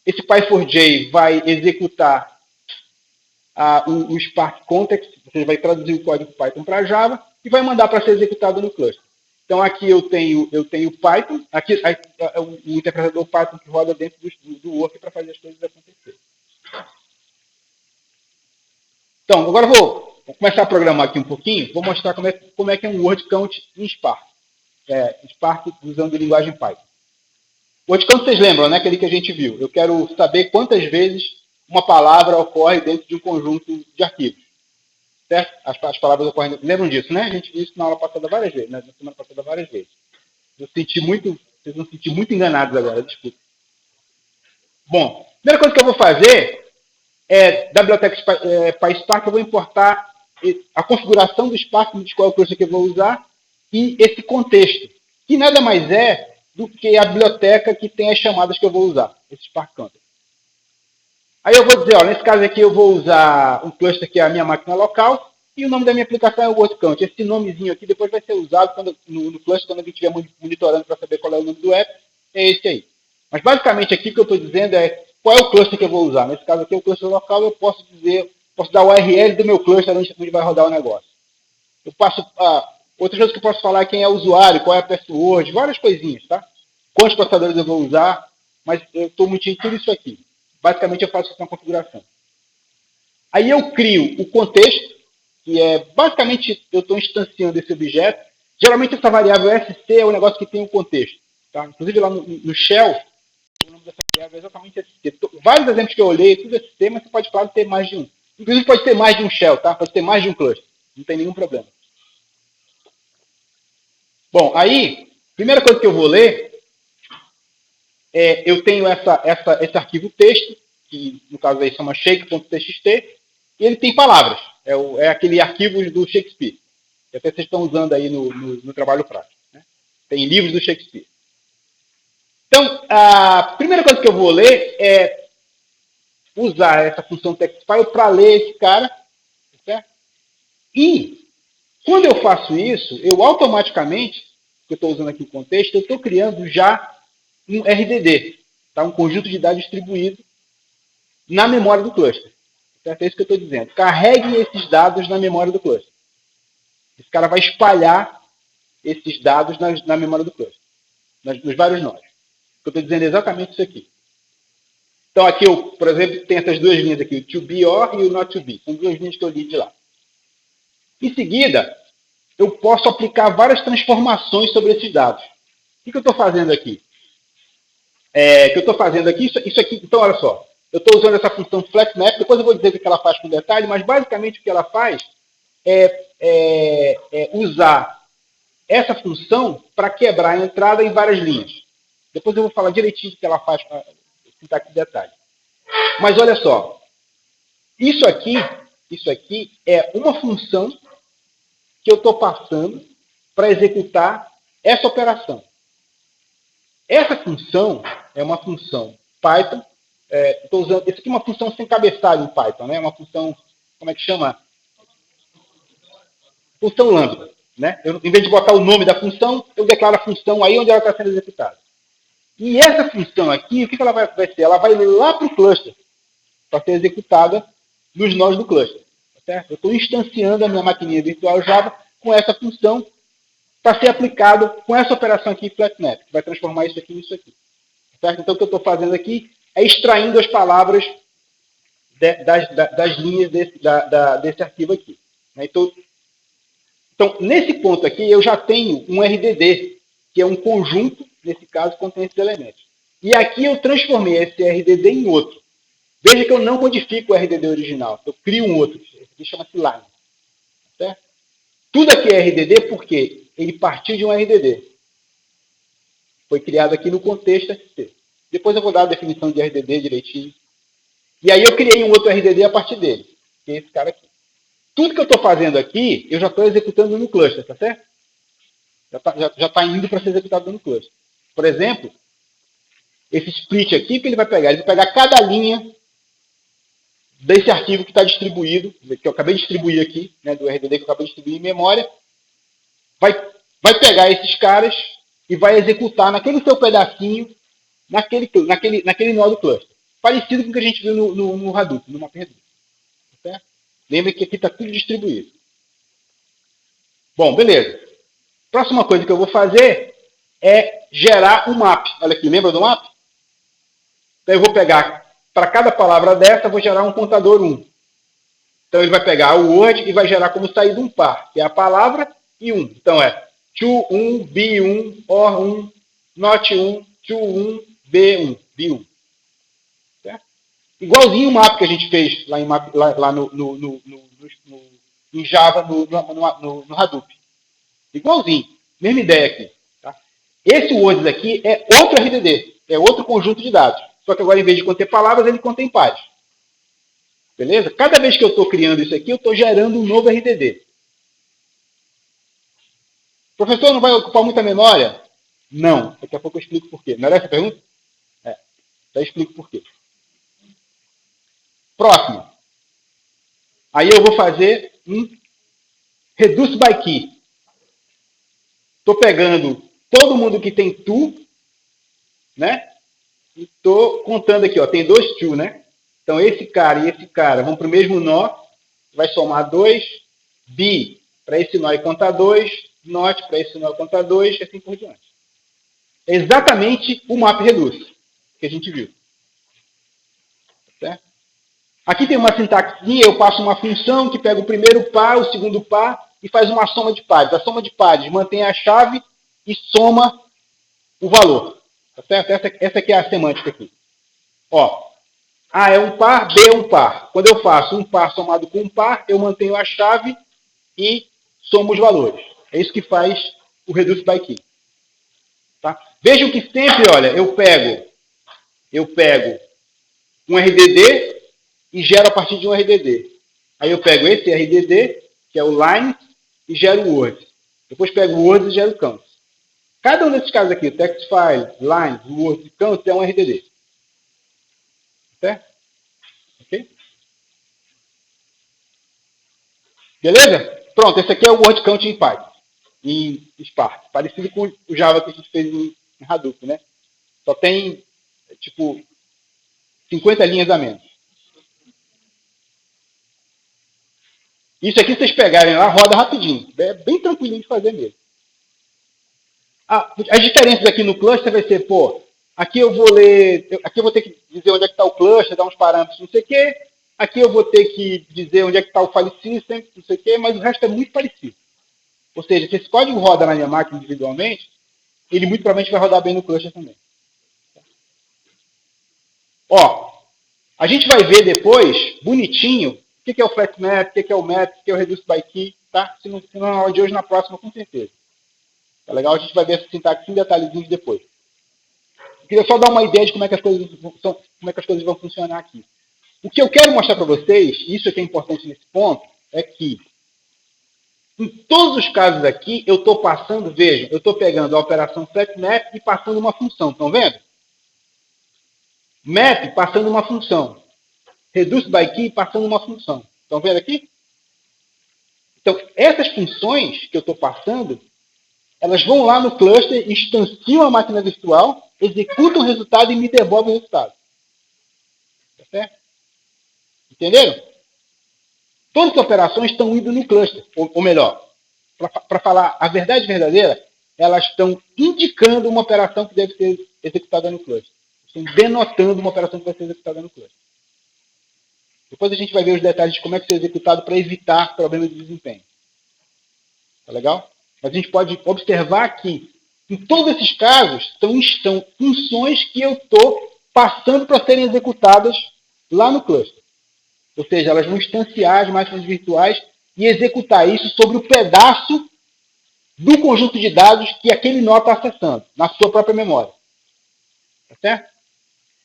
Esse Py4j vai executar o Spark Context, você vai traduzir o código Python para Java e vai mandar para ser executado no cluster. Então aqui eu tenho Python, aqui o interpretador Python que roda dentro do work para fazer as coisas acontecerem. Então, agora vou começar a programar aqui um pouquinho, vou mostrar como é que é um word count em Spark. Spark usando linguagem Python. O word count vocês lembram, né? Aquele que a gente viu. Eu quero saber quantas vezes uma palavra ocorre dentro de um conjunto de arquivos. Certo? As palavras ocorrem. Lembram disso, né? A gente viu isso na aula passada várias vezes, né? Na semana passada várias vezes. Vocês vão se sentir muito enganados agora, desculpa. Bom, a primeira coisa que eu vou fazer da biblioteca PySpark, eu vou importar a configuração do Spark, de qual é o cluster que eu vou usar, e esse contexto, que nada mais é do que a biblioteca que tem as chamadas que eu vou usar, esse Spark Context. Aí eu vou dizer, nesse caso aqui eu vou usar um cluster que é a minha máquina local, e o nome da minha aplicação é o word count. Esse nomezinho aqui depois vai ser usado no cluster, quando a gente estiver monitorando para saber qual é o nome do app, é esse aí. Mas basicamente aqui o que eu estou dizendo é qual é o cluster que eu vou usar. Nesse caso aqui é o cluster local, eu posso dar o URL do meu cluster onde vai rodar o negócio. Eu passo, outras coisas que eu posso falar é quem é o usuário, qual é a password, várias coisinhas, tá? Quantos processadores eu vou usar, mas eu estou omitindo tudo isso aqui. Basicamente eu faço essa configuração. Aí eu crio o contexto, que é basicamente eu estou instanciando esse objeto. Geralmente essa variável SC é o negócio que tem o contexto. Tá? Inclusive lá no Shell, o nome dessa variável é exatamente SC. Vários exemplos que eu olhei, tudo SC, mas você pode, claro, ter mais de um. Inclusive pode ter mais de um Shell, tá? Pode ter mais de um cluster. Não tem nenhum problema. Bom, aí, primeira coisa que eu vou ler eu tenho esse arquivo texto, que no caso aí chama shake.txt, e ele tem palavras. É aquele arquivo do Shakespeare, que até vocês estão usando aí no trabalho prático. Né? Tem livros do Shakespeare. Então, a primeira coisa que eu vou ler é usar essa função textfile para ler esse cara. Certo? E, quando eu faço isso, eu automaticamente, que eu estou usando aqui o contexto, eu estou criando já um RDD, tá? Um conjunto de dados distribuído na memória do cluster. Certo? É isso que eu estou dizendo. Carregue esses dados na memória do cluster. Esse cara vai espalhar esses dados na memória do cluster, nos vários nós. Eu estou dizendo exatamente isso aqui. Então aqui, eu, por exemplo, tem essas duas linhas aqui, o to be or e o not to be. São duas linhas que eu li de lá. Em seguida, eu posso aplicar várias transformações sobre esses dados. O que eu estou fazendo aqui? Isso aqui, então olha só. Eu estou usando essa função flatMap, depois eu vou dizer o que ela faz com detalhe, mas basicamente o que ela faz é usar essa função para quebrar a entrada em várias linhas. Depois eu vou falar direitinho o que ela faz com a sintaxe de detalhe. Mas olha só, isso aqui é uma função que eu estou passando para executar essa operação. Essa função é uma função Python. Estou usando, isso aqui é uma função sem cabeçalho em Python, né? Uma função, como é que chama? Função lambda. Né? Em vez de botar o nome da função, eu declaro a função aí onde ela está sendo executada. E essa função aqui, o que ela vai ser? Ela vai lá para o cluster para ser executada nos nós do cluster. Certo? Eu estou instanciando a minha maquininha virtual Java com essa função para ser aplicado com essa operação aqui, flatMap, que vai transformar isso aqui nisso aqui. Certo? Então, o que eu estou fazendo aqui é extraindo as palavras das linhas desse arquivo aqui. Então, nesse ponto aqui, eu já tenho um RDD, que é um conjunto, nesse caso, que contém esses elementos. E aqui eu transformei esse RDD em outro. Veja que eu não modifico o RDD original. Eu crio um outro. Esse aqui chama-se line. Certo? Tudo aqui é RDD porque ele partiu de um RDD. Foi criado aqui no contexto SC. Depois eu vou dar a definição de RDD direitinho. E aí eu criei um outro RDD a partir dele, que é esse cara aqui. Tudo que eu estou fazendo aqui, eu já estou executando no cluster, tá certo? Já está indo para ser executado no cluster. Por exemplo, esse split aqui que ele vai pegar? Ele vai pegar cada linha desse arquivo que está distribuído, que eu acabei de distribuir aqui, né, do RDD que eu acabei de distribuir em memória, vai pegar esses caras e vai executar naquele seu pedacinho, naquele nó do cluster. Parecido com o que a gente viu no Hadoop, no MapReduce. Certo? Lembra que aqui está tudo distribuído. Bom, beleza. Próxima coisa que eu vou fazer é gerar um map. Olha aqui, lembra do map? Então eu vou pegar, para cada palavra dessa, eu vou gerar um contador 1. Então ele vai pegar o Word e vai gerar como saída um par, que é a palavra e 1. Então é to 1, be 1, or 1, not 1, to 1, be 1, be 1. Certo? Igualzinho o map que a gente fez lá em Java, no Hadoop. Igualzinho. Mesma ideia aqui. Tá? Esse Words aqui é outro RDD. É outro conjunto de dados. Só que agora, em vez de conter palavras, ele contém pares. Beleza? Cada vez que eu estou criando isso aqui, eu estou gerando um novo RDD. Professor, não vai ocupar muita memória? Não. Daqui a pouco eu explico por quê. Não era essa a pergunta? Já explico por quê. Próximo. Aí eu vou fazer um reduce by key. Estou pegando todo mundo que tem to, né? E estou contando aqui, ó, tem 2 to, né? Então esse cara e esse cara vão para o mesmo nó, vai somar 2, be para esse nó e contar 2, not para esse nó e contar 2, e assim por diante. É exatamente o MapReduce que a gente viu. Certo? Aqui tem uma sintaxinha, eu passo uma função que pega o primeiro par, o segundo par, e faz uma soma de pares. A soma de pares mantém a chave e soma o valor. Tá certo? Essa aqui é a semântica aqui. Ó, A é um par, B é um par. Quando eu faço um par somado com um par, eu mantenho a chave e somo os valores. É isso que faz o reduce by key. Tá? Vejam que sempre, olha, eu pego um RDD e gero a partir de um RDD. Aí eu pego esse RDD, que é o line, e gero o Word. Depois pego o Word e gero o count. Cada um desses casos aqui, text file, line, Word e count, é um RDD. Certo? Ok? Beleza? Pronto, esse aqui é o Word count em Python. Em Spark. Parecido com o Java que a gente fez em Hadoop, né? Só tem, tipo, 50 linhas a menos. Isso aqui, se vocês pegarem lá, roda rapidinho. É bem tranquilinho de fazer mesmo. As diferenças aqui no cluster vai ser, Aqui eu vou ler, aqui eu vou ter que dizer onde é que está o cluster, dar uns parâmetros, não sei o quê. Aqui eu vou ter que dizer onde é que está o file system, não sei o quê, mas o resto é muito parecido. Ou seja, se esse código roda na minha máquina individualmente, ele muito provavelmente vai rodar bem no cluster também. Ó, a gente vai ver depois, bonitinho, o que é o flat map, o que é o map, o que é o reduce by key, tá? Se não na aula de hoje, na próxima, com certeza. Tá legal? A gente vai ver essa sintaxe em detalhezinhos depois. Eu queria só dar uma ideia de como é que as coisas vão funcionar aqui. O que eu quero mostrar para vocês, isso é que é importante nesse ponto, é que em todos os casos aqui, eu estou passando, vejam, eu estou pegando a operação setMap e passando uma função, estão vendo? Map passando uma função. Reduce by key passando uma função. Estão vendo aqui? Então, essas funções que eu estou passando, elas vão lá no cluster, instanciam a máquina virtual, executam o resultado e me devolvem o resultado. Tá certo? Entenderam? Todas as operações estão indo no cluster. Ou melhor, para falar a verdade verdadeira, elas estão indicando uma operação que deve ser executada no cluster. Estão denotando uma operação que vai ser executada no cluster. Depois a gente vai ver os detalhes de como é que isso é executado para evitar problemas de desempenho. Tá legal? Mas a gente pode observar que, em todos esses casos, são funções que eu estou passando para serem executadas lá no cluster. Ou seja, elas vão instanciar as máquinas virtuais e executar isso sobre o pedaço do conjunto de dados que aquele nó está acessando, na sua própria memória. Tá certo?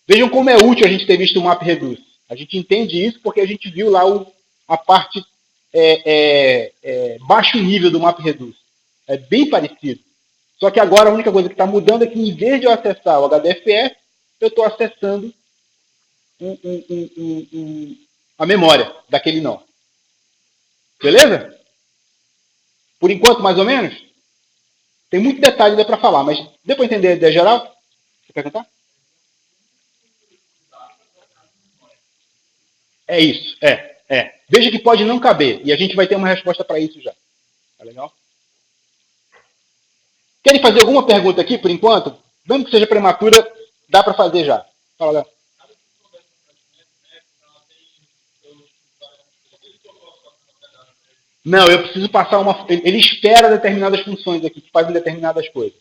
Vejam como é útil a gente ter visto o MapReduce. A gente entende isso porque a gente viu lá a parte baixo nível do MapReduce. É bem parecido. Só que agora a única coisa que está mudando é que, em vez de eu acessar o HDFS, eu estou acessando a memória daquele nó. Beleza? Por enquanto, mais ou menos? Tem muito detalhe ainda para falar, mas deu para entender a ideia geral? Você quer perguntar? É isso, Veja que pode não caber, e a gente vai ter uma resposta para isso já. Tá legal? Querem fazer alguma pergunta aqui, por enquanto? Mesmo que seja prematura, dá para fazer já. Fala, Léo. Não, eu preciso passar uma... Ele espera determinadas funções aqui, que fazem determinadas coisas.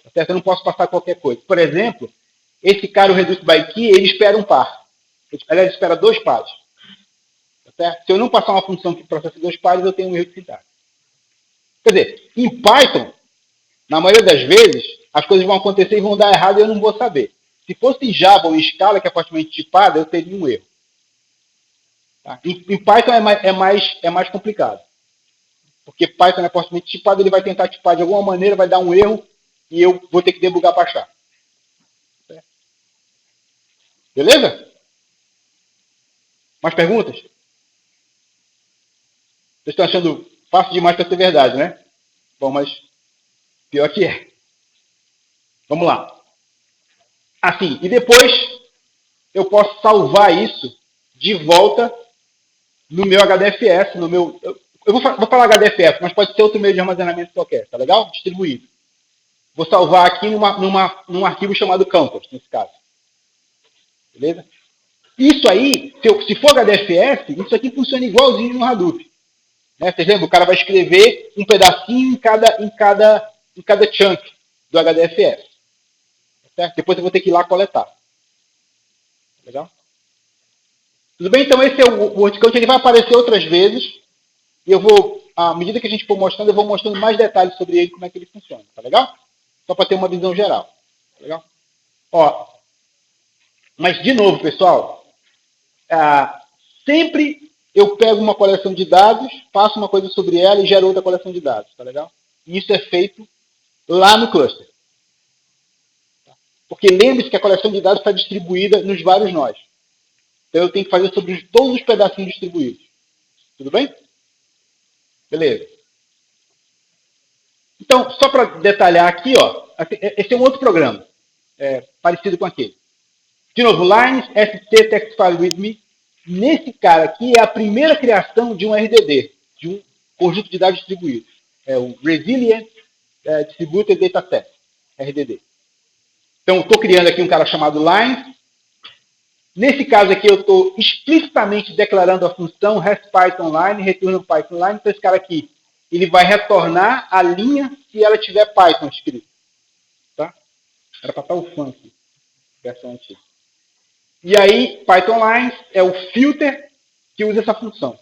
Tá certo? Eu não posso passar qualquer coisa. Por exemplo, esse cara, o Reduce by Key, ele espera um par. Aliás, ele espera dois pares. Tá certo? Se eu não passar uma função que processa dois pares, eu tenho um erro de sintaxe. Quer dizer, em Python, na maioria das vezes, as coisas vão acontecer e vão dar errado e eu não vou saber. Se fosse em Java ou em Scala, que é fortemente tipada, eu teria um erro. Tá? Em Python é mais complicado. Porque Python é fortemente tipado, ele vai tentar tipar de alguma maneira, vai dar um erro e eu vou ter que debugar para achar. Beleza? Mais perguntas? Vocês estão achando fácil demais para ser verdade, né? Bom, mas pior que é. Vamos lá. Assim, e depois eu posso salvar isso de volta no meu HDFS, no meu... Eu vou falar HDFS, mas pode ser outro meio de armazenamento qualquer, tá legal? Distribuído. Vou salvar aqui num arquivo chamado campus, nesse caso. Beleza? Isso aí, se for HDFS, isso aqui funciona igualzinho no Hadoop. Né? Vocês lembram? O cara vai escrever um pedacinho em cada chunk do HDFS. Certo? Depois eu vou ter que ir lá coletar. Legal? Tudo bem? Então esse é o word count, ele vai aparecer outras vezes. E eu vou, à medida que a gente for mostrando, eu vou mostrando mais detalhes sobre ele, como é que ele funciona. Tá legal? Só para ter uma visão geral. Tá legal? Ó, mas de novo, pessoal, sempre eu pego uma coleção de dados, faço uma coisa sobre ela e gero outra coleção de dados. Tá legal? E isso é feito lá no cluster. Porque lembre-se que a coleção de dados está distribuída nos vários nós. Então eu tenho que fazer sobre todos os pedacinhos distribuídos. Tudo bem? Beleza. Então, só para detalhar aqui, ó, esse é um outro programa, parecido com aquele. De novo, Lines ST Text File With Me. Nesse cara aqui é a primeira criação de um RDD, de um conjunto de dados distribuídos. É o Resilient Distributed Dataset, RDD. Então, estou criando aqui um cara chamado line. Nesse caso aqui, eu estou explicitamente declarando a função resPython line, return Python line. Então, esse cara aqui, ele vai retornar a linha se ela tiver Python escrito. Tá? Era para estar o fun aqui, versão antiga. E aí, Python line é o filter que usa essa função.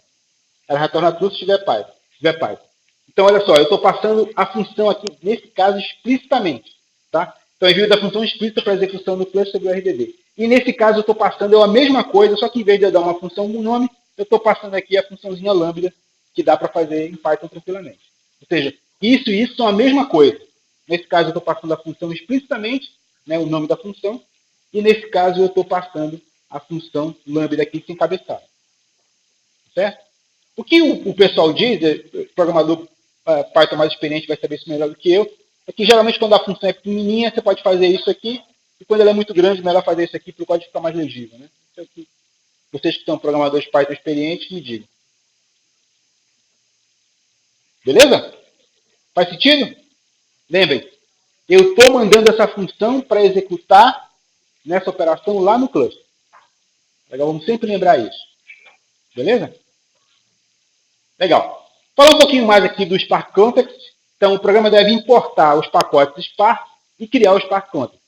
Ela retorna true se tiver Python. Então, olha só, eu estou passando a função aqui, nesse caso, explicitamente. Tá? Então, envio da função explícita para execução no cluster do RDD. E nesse caso, eu estou passando a mesma coisa, só que em vez de eu dar uma função com nome, eu estou passando aqui a funçãozinha lambda, que dá para fazer em Python tranquilamente. Ou seja, isso e isso são a mesma coisa. Nesse caso, eu estou passando a função explicitamente, né, o nome da função, e nesse caso, eu estou passando a função lambda aqui sem cabeçada. Certo? O que o pessoal diz, o programador Python mais experiente vai saber isso melhor do que eu, é que geralmente quando a função é pequenininha, você pode fazer isso aqui, e quando ela é muito grande, melhor fazer isso aqui para o código ficar mais legível. Né? Isso aqui, vocês que são programadores Python experientes, me digam. Beleza? Faz sentido? Lembrem, eu estou mandando essa função para executar nessa operação lá no cluster. Legal? Vamos sempre lembrar isso. Beleza? Legal. Falar um pouquinho mais aqui do Spark Context. Então, o programa deve importar os pacotes Spark e criar o Spark Context.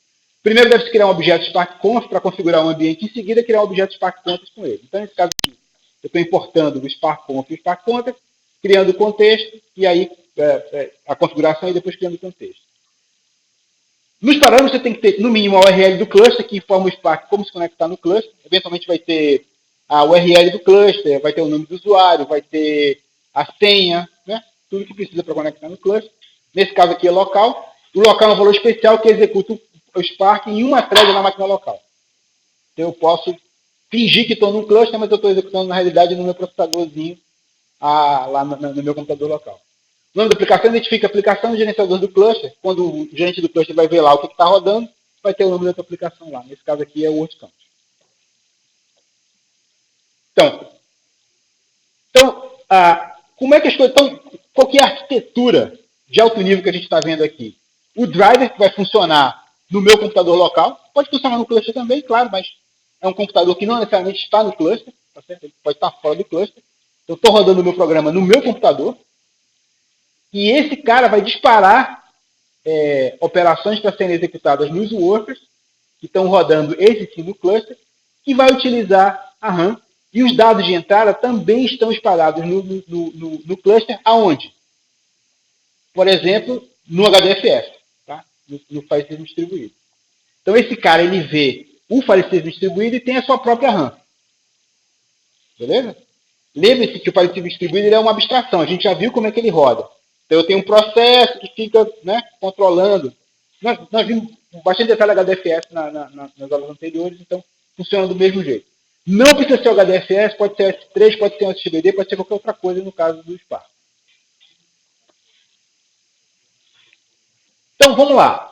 Primeiro deve-se criar um objeto Spark Conf para configurar o ambiente, em seguida criar um objeto Spark Context com ele. Então, nesse caso aqui, eu estou importando o Spark Conf e o Spark Context, criando o contexto, e aí a configuração e depois criando o contexto. Nos parâmetros, você tem que ter, no mínimo, a URL do cluster, que informa o Spark como se conectar no cluster. Eventualmente vai ter a URL do cluster, vai ter o nome do usuário, vai ter a senha, né? Tudo que precisa para conectar no cluster. Nesse caso aqui é local. O local é um valor especial que executa o Spark em uma thread na máquina local. Então eu posso fingir que estou num cluster, mas eu estou executando na realidade no meu processadorzinho lá no meu computador local. O nome da aplicação identifica a aplicação do gerenciador do cluster. Quando o gerente do cluster vai ver lá o que está rodando, vai ter o nome da tua aplicação lá. Nesse caso aqui é o WordCamp. Então como é que as coisas estão? Qual que é a arquitetura de alto nível que a gente está vendo aqui? O driver que vai funcionar no meu computador local, pode funcionar no cluster também, claro, mas é um computador que não necessariamente está no cluster, tá certo? Ele pode estar fora do cluster. Eu estou rodando o meu programa no meu computador, e esse cara vai disparar operações para serem executadas nos workers, que estão rodando esse sim no cluster, que vai utilizar a RAM. E os dados de entrada também estão espalhados no cluster, aonde? Por exemplo, no HDFS, tá? no file system distribuído. Então, esse cara, ele vê o file system distribuído e tem a sua própria RAM. Beleza? Lembre-se que o file system distribuído ele é uma abstração. A gente já viu como é que ele roda. Então, eu tenho um processo que fica, né, controlando. Nós vimos bastante detalhe HDFS nas aulas anteriores, então funciona do mesmo jeito. Não precisa ser o HDFS, pode ser S3, pode ser um SXBD, pode ser qualquer outra coisa no caso do Spark. Então, vamos lá.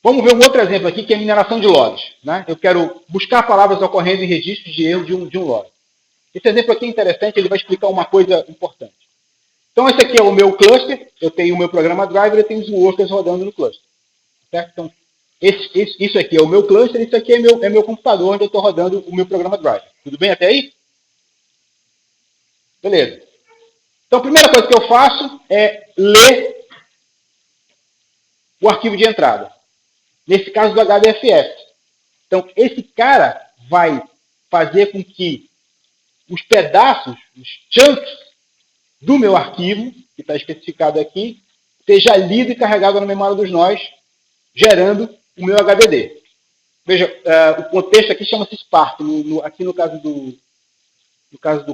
Vamos ver um outro exemplo aqui, que é mineração de logs. Né? Eu quero buscar palavras ocorrendo em registros de erro de um log. Esse exemplo aqui é interessante, ele vai explicar uma coisa importante. Então, esse aqui é o meu cluster, eu tenho o meu programa driver, eu tenho os workers rodando no cluster. Certo? Então, isso aqui é o meu cluster, isso aqui é meu computador, onde eu estou rodando o meu programa driver. Tudo bem até aí? Beleza. Então, a primeira coisa que eu faço é ler o arquivo de entrada. Nesse caso do HDFS. Então, esse cara vai fazer com que os pedaços, os chunks do meu arquivo, que está especificado aqui, seja lido e carregado na memória dos nós, gerando o meu HDD. Veja, o contexto aqui chama-se Spark. Aqui no caso do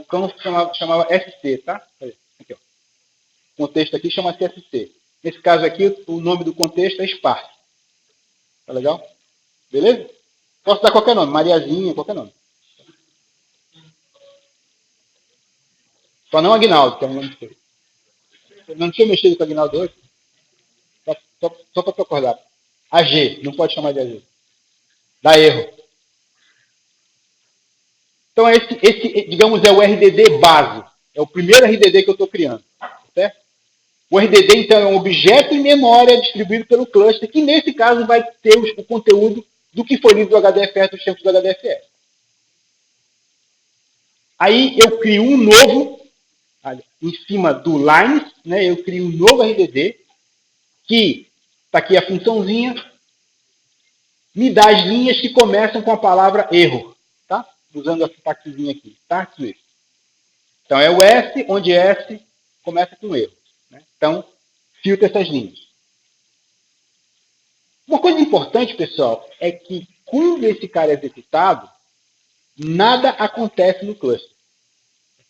Conf chamava SC, tá? Aqui, ó. O contexto aqui chama-se SC. Nesse caso aqui, o nome do contexto é Spark. Tá legal? Beleza? Posso dar qualquer nome, Mariazinha, qualquer nome. Só não Aguinaldo, que é o nome dele. Não tinha mexido com o Aguinaldo hoje? Só para te acordar. AG, não pode chamar de AG. Dá erro. Então, esse, digamos, é o RDD base. É o primeiro RDD que eu estou criando. Certo? O RDD, então, é um objeto em memória distribuído pelo cluster, que nesse caso vai ter o conteúdo do que foi lido do HDFS, dos tempos do HDFS. Aí eu crio um novo, em cima do lines, né, eu crio um novo RDD, que está aqui a funçãozinha, me dá as linhas que começam com a palavra erro, tá? Usando a sintaxezinha aqui, tá? Isso. Então é o S, onde S começa com erro. Né? Então, filtra essas linhas. Uma coisa importante, pessoal, é que quando esse cara é executado, nada acontece no cluster.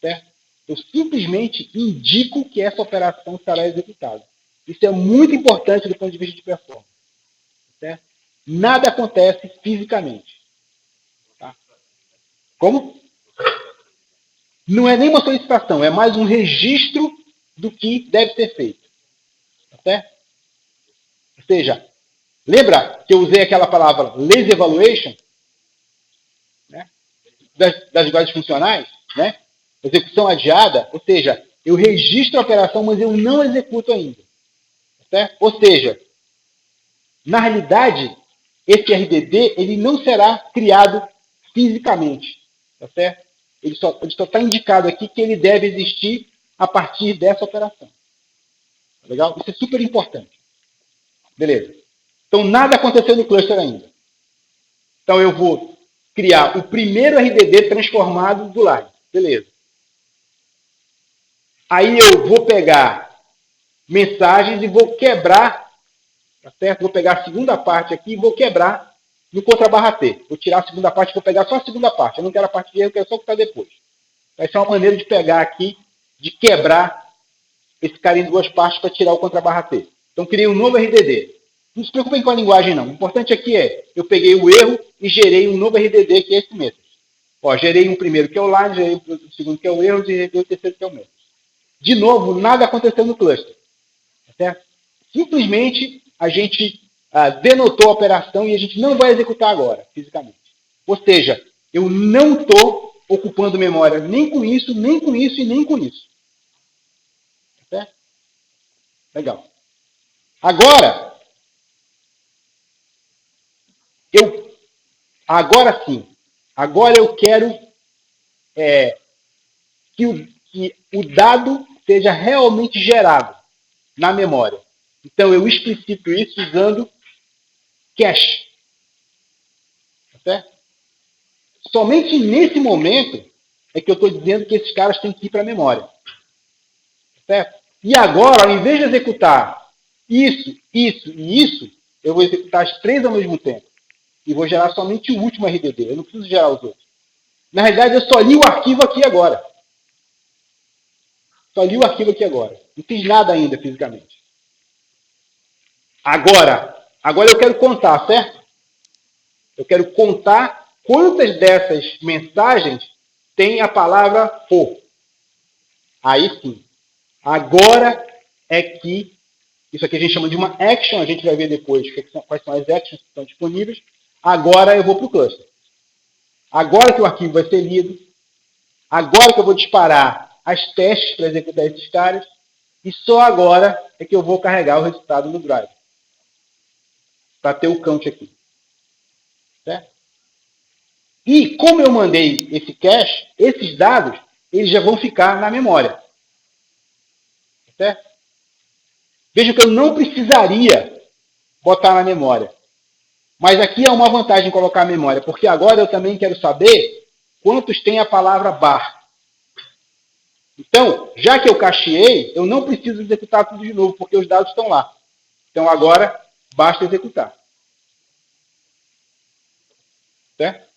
Certo? Eu simplesmente indico que essa operação será executada. Isso é muito importante do ponto de vista de performance. Certo? Nada acontece fisicamente. Tá? Como? Não é nem uma solicitação, é mais um registro do que deve ser feito. Tá certo? Ou seja, lembra que eu usei aquela palavra lazy evaluation, né? das linguagens funcionais, né? Execução adiada, ou seja, eu registro a operação, mas eu não executo ainda. Certo? Ou seja, na realidade, esse RDD ele não será criado fisicamente. Tá certo? Ele só está indicado aqui que ele deve existir a partir dessa operação. Tá legal? Isso é super importante. Beleza. Então, nada aconteceu no cluster ainda. Então, eu vou criar o primeiro RDD transformado do line. Beleza. Aí eu vou pegar mensagens e vou quebrar, tá certo? Vou pegar a segunda parte aqui e vou quebrar no contra-barra T. Vou tirar a segunda parte, vou pegar só a segunda parte. Eu não quero a parte de erro, eu quero só o que está depois. Vai ser uma maneira de pegar aqui, de quebrar esse cara em duas partes para tirar o contra-barra T. Então, criei um novo RDD. Não se preocupem com a linguagem, não. O importante aqui é, eu peguei o erro e gerei um novo RDD, que é esse mesmo. Ó, gerei um primeiro que é o line, gerei o segundo que é o erro, e gerei o terceiro que é o mesmo. De novo, nada aconteceu no cluster. Certo? Simplesmente a gente denotou a operação e a gente não vai executar agora, fisicamente. Ou seja, eu não estou ocupando memória nem com isso, nem com isso e nem com isso. Certo? Legal. Agora sim, agora eu quero que o dado seja realmente gerado na memória. Então, eu explicito isso usando cache. Tá certo? Somente nesse momento é que eu estou dizendo que esses caras têm que ir para a memória. Tá certo? E agora, ao invés de executar isso, isso e isso, eu vou executar as três ao mesmo tempo. E vou gerar somente o último RDD. Eu não preciso gerar os outros. Na realidade, eu só li o arquivo aqui agora. Só li o arquivo aqui agora. Não fiz nada ainda fisicamente. Agora eu quero contar, certo? Eu quero contar quantas dessas mensagens tem a palavra for. Aí sim. Agora é que isso aqui a gente chama de uma action, a gente vai ver depois quais são as actions que estão disponíveis. Agora eu vou para o cluster. Agora que o arquivo vai ser lido, agora que eu vou disparar as testes para executar esses caras, e só agora é que eu vou carregar o resultado no drive. Para ter o count aqui. Certo? E como eu mandei esse cache, esses dados eles já vão ficar na memória. Certo? Veja que eu não precisaria botar na memória. Mas aqui é uma vantagem colocar a memória, porque agora eu também quero saber quantos tem a palavra bar. Então, já que eu cacheei, eu não preciso executar tudo de novo, porque os dados estão lá. Então, agora, basta executar. Certo?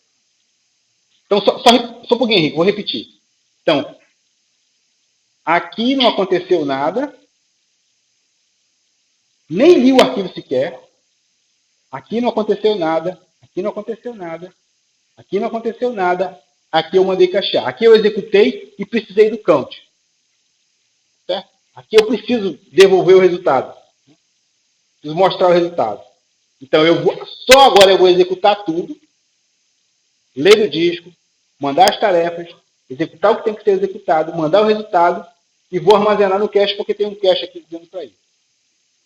Então, só um pouquinho, Henrique, vou repetir. Então, aqui não aconteceu nada, nem li o arquivo sequer, aqui não aconteceu nada, aqui não aconteceu nada, aqui não aconteceu nada, aqui eu mandei cachear. Aqui eu executei e precisei do count. Certo? Aqui eu preciso devolver o resultado. Preciso mostrar o resultado. Então, só agora eu vou executar tudo, ler o disco, mandar as tarefas, executar o que tem que ser executado, mandar o resultado, e vou armazenar no cache porque tem um cache aqui dizendo para ir.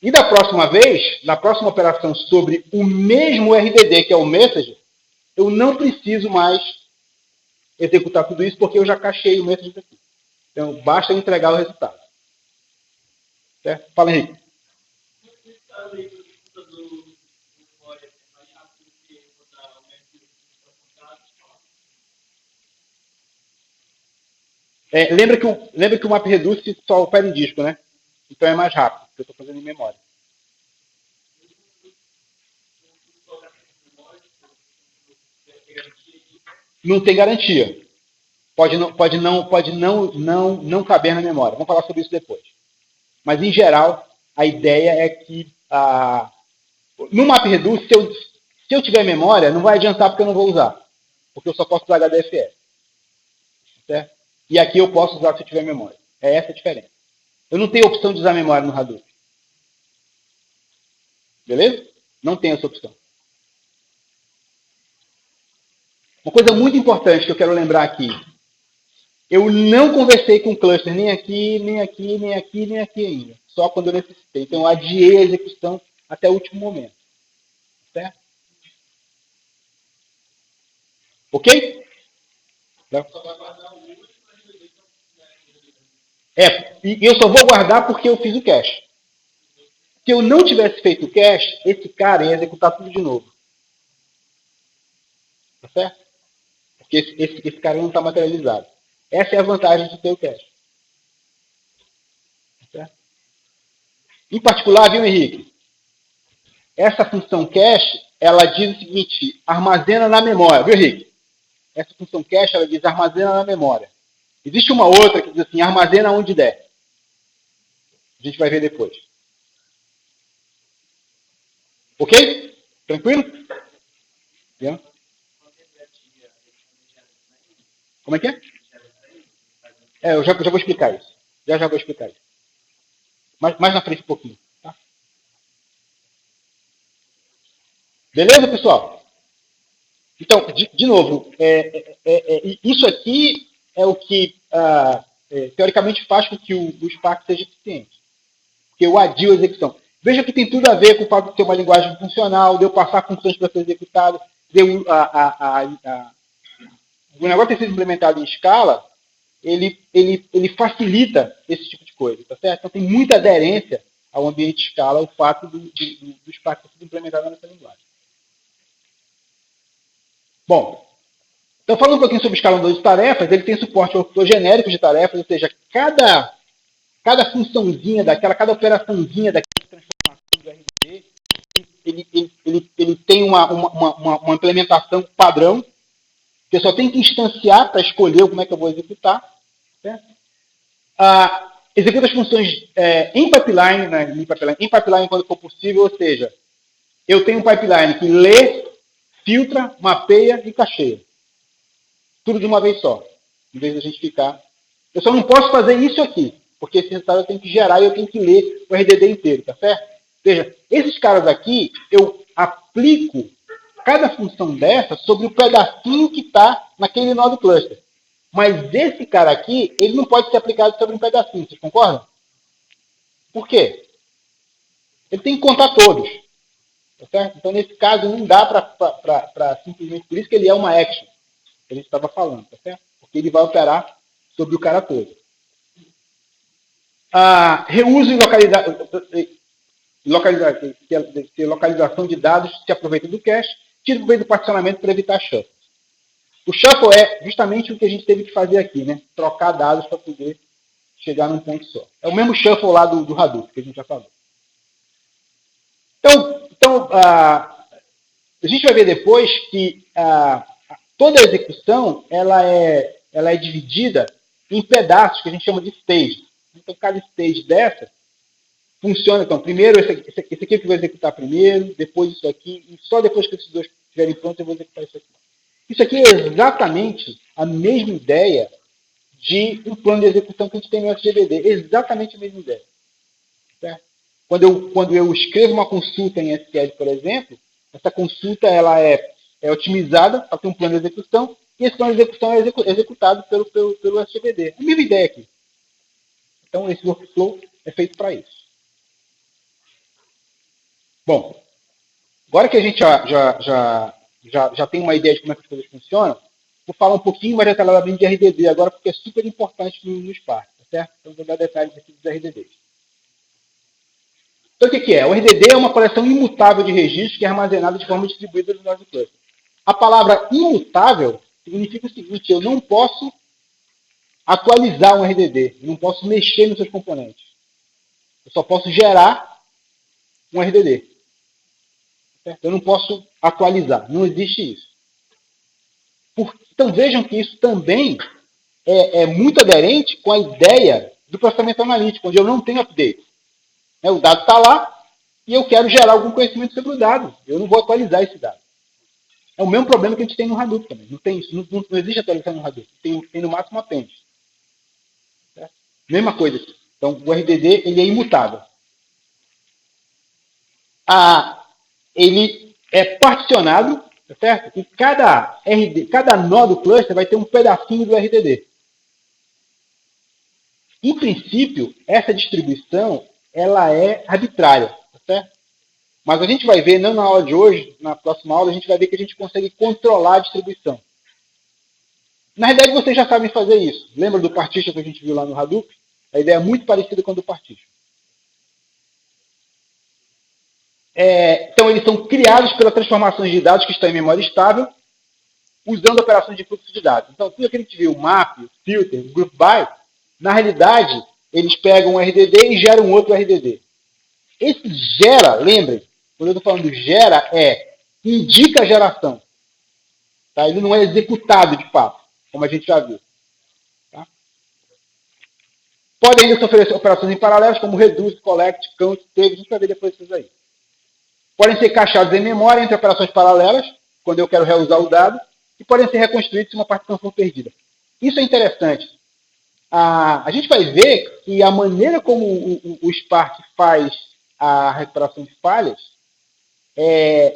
E da próxima vez, na próxima operação sobre o mesmo RDD, que é o message, eu não preciso mais executar tudo isso porque eu já cachei o message aqui. Então, basta entregar o resultado. Certo? Fala, Henrique. Lembra que o MapReduce só opera em disco, né? Então é mais rápido, porque eu estou fazendo em memória. Não tem garantia. Pode não caber na memória. Vamos falar sobre isso depois. Mas, em geral, a ideia é que no MapReduce, se eu tiver memória, não vai adiantar porque eu não vou usar. Porque eu só posso usar HDFS. Certo? E aqui eu posso usar se eu tiver memória. É essa a diferença. Eu não tenho opção de usar memória no Hadoop. Beleza? Não tem essa opção. Uma coisa muito importante que eu quero lembrar aqui. Eu não conversei com o cluster nem aqui, nem aqui, nem aqui, nem aqui ainda. Só quando eu necessitei. Então eu adiei a execução até o último momento. Certo? Ok? E eu só vou guardar porque eu fiz o cache. Se eu não tivesse feito o cache, esse cara ia executar tudo de novo. Tá certo? Porque esse cara não está materializado. Essa é a vantagem de ter o cache. Tá certo? Em particular, viu, Henrique? Essa função cache, ela diz o seguinte, armazena na memória. Viu, Henrique? Essa função cache, ela diz armazena na memória. Existe uma outra que diz assim, armazena onde der. A gente vai ver depois. Ok? Tranquilo? Yeah. Como é que é? Eu já vou explicar isso. Já vou explicar isso. Mais na frente um pouquinho. Tá? Beleza, pessoal? Então, de novo, isso aqui é o que, teoricamente, faz com que o Spark seja eficiente. Porque eu adio a execução. Veja que tem tudo a ver com o fato de ter uma linguagem funcional, de eu passar funções para ser executado, o negócio ter sido implementado em escala, ele facilita esse tipo de coisa, tá certo? Então tem muita aderência ao ambiente de escala o fato do Spark ter sido implementado nessa linguagem. Bom, então falando um pouquinho sobre o escalador de tarefas, ele tem suporte ao genérico de tarefas, ou seja, cada funçãozinha daquela, cada operaçãozinha daquela transformação do RDD, ele tem uma implementação padrão, que eu só tenho que instanciar para escolher como é que eu vou executar. Certo? Executa as funções em pipeline, né, em pipeline quando for possível, ou seja, eu tenho um pipeline que lê, filtra, mapeia e cacheia. Tudo de uma vez só. Em vez de a gente ficar... Eu só não posso fazer isso aqui, porque esse resultado eu tenho que gerar e eu tenho que ler o RDD inteiro, tá certo? Veja, esses caras aqui, eu aplico cada função dessa sobre o pedacinho que está naquele nó do cluster. Mas esse cara aqui, ele não pode ser aplicado sobre um pedacinho, vocês concordam? Por quê? Ele tem que contar todos. Tá certo? Então, nesse caso, não dá para simplesmente... Por isso que ele é uma action, que a gente estava falando, tá certo? Porque ele vai operar sobre o cara todo. Reuso e localização de dados se aproveita do cache, tira proveito do particionamento para evitar shuffle. O shuffle é justamente o que a gente teve que fazer aqui, né? Trocar dados para poder chegar num ponto só. É o mesmo shuffle lá do Hadoop, que a gente já falou. Então a gente vai ver depois que toda a execução ela é dividida em pedaços que a gente chama de stage. Então, cada stage dessa funciona. Então, primeiro esse aqui que eu vou executar primeiro, depois isso aqui, e só depois que esses dois estiverem prontos eu vou executar isso aqui. Isso aqui é exatamente a mesma ideia de um plano de execução que a gente tem no SGBD. Exatamente a mesma ideia. Certo? Quando eu escrevo uma consulta em SQL, por exemplo, essa consulta ela é otimizada para ter um plano de execução e esse plano de execução é executado pelo SGBD. A mesma ideia aqui. Então, esse workflow é feito para isso. Bom, agora que a gente já tem uma ideia de como é que as coisas funcionam, vou falar um pouquinho mais detalhadamente de RDD agora, porque é super importante no Spark, tá certo? Então, vou dar detalhes aqui dos RDDs. Então, o que é? O RDD é uma coleção imutável de registros que é armazenada de forma distribuída no nosso cluster. A palavra imutável significa o seguinte: eu não posso atualizar um RDD, eu não posso mexer nos seus componentes. Eu só posso gerar um RDD. Eu não posso atualizar, não existe isso. Então vejam que isso também é muito aderente com a ideia do processamento analítico, onde eu não tenho update. O dado está lá e eu quero gerar algum conhecimento sobre o dado. Eu não vou atualizar esse dado. É o mesmo problema que a gente tem no Hadoop também. Não tem isso, não existe atualização no Hadoop. Tem no máximo append. Mesma coisa aqui. Então o RDD ele é imutável. Ele é particionado, tá certo? E cada nó do cluster vai ter um pedacinho do RDD. Em princípio, essa distribuição ela é arbitrária, tá certo? Mas a gente vai ver, não na aula de hoje, na próxima aula, a gente vai ver que a gente consegue controlar a distribuição. Na realidade, vocês já sabem fazer isso. Lembra do partition que a gente viu lá no Hadoop? A ideia é muito parecida com a do partition. Então, eles são criados pelas transformações de dados que estão em memória estável, usando operações de fluxo de dados. Então, tudo que a gente viu, o map, o filter, o group by, na realidade, eles pegam um RDD e geram outro RDD. Esse gera, lembrem, quando eu estou falando gera, indica a geração. Tá? Ele não é executado de fato, como a gente já viu. Tá? Podem ainda sofrer operações em paralelas, como reduce, collect, count, save, a gente vai ver depois isso aí. Podem ser caixados em memória entre operações paralelas, quando eu quero reusar o dado, e podem ser reconstruídos se uma partição for perdida. Isso é interessante. A gente vai ver que a maneira como o Spark faz a recuperação de falhas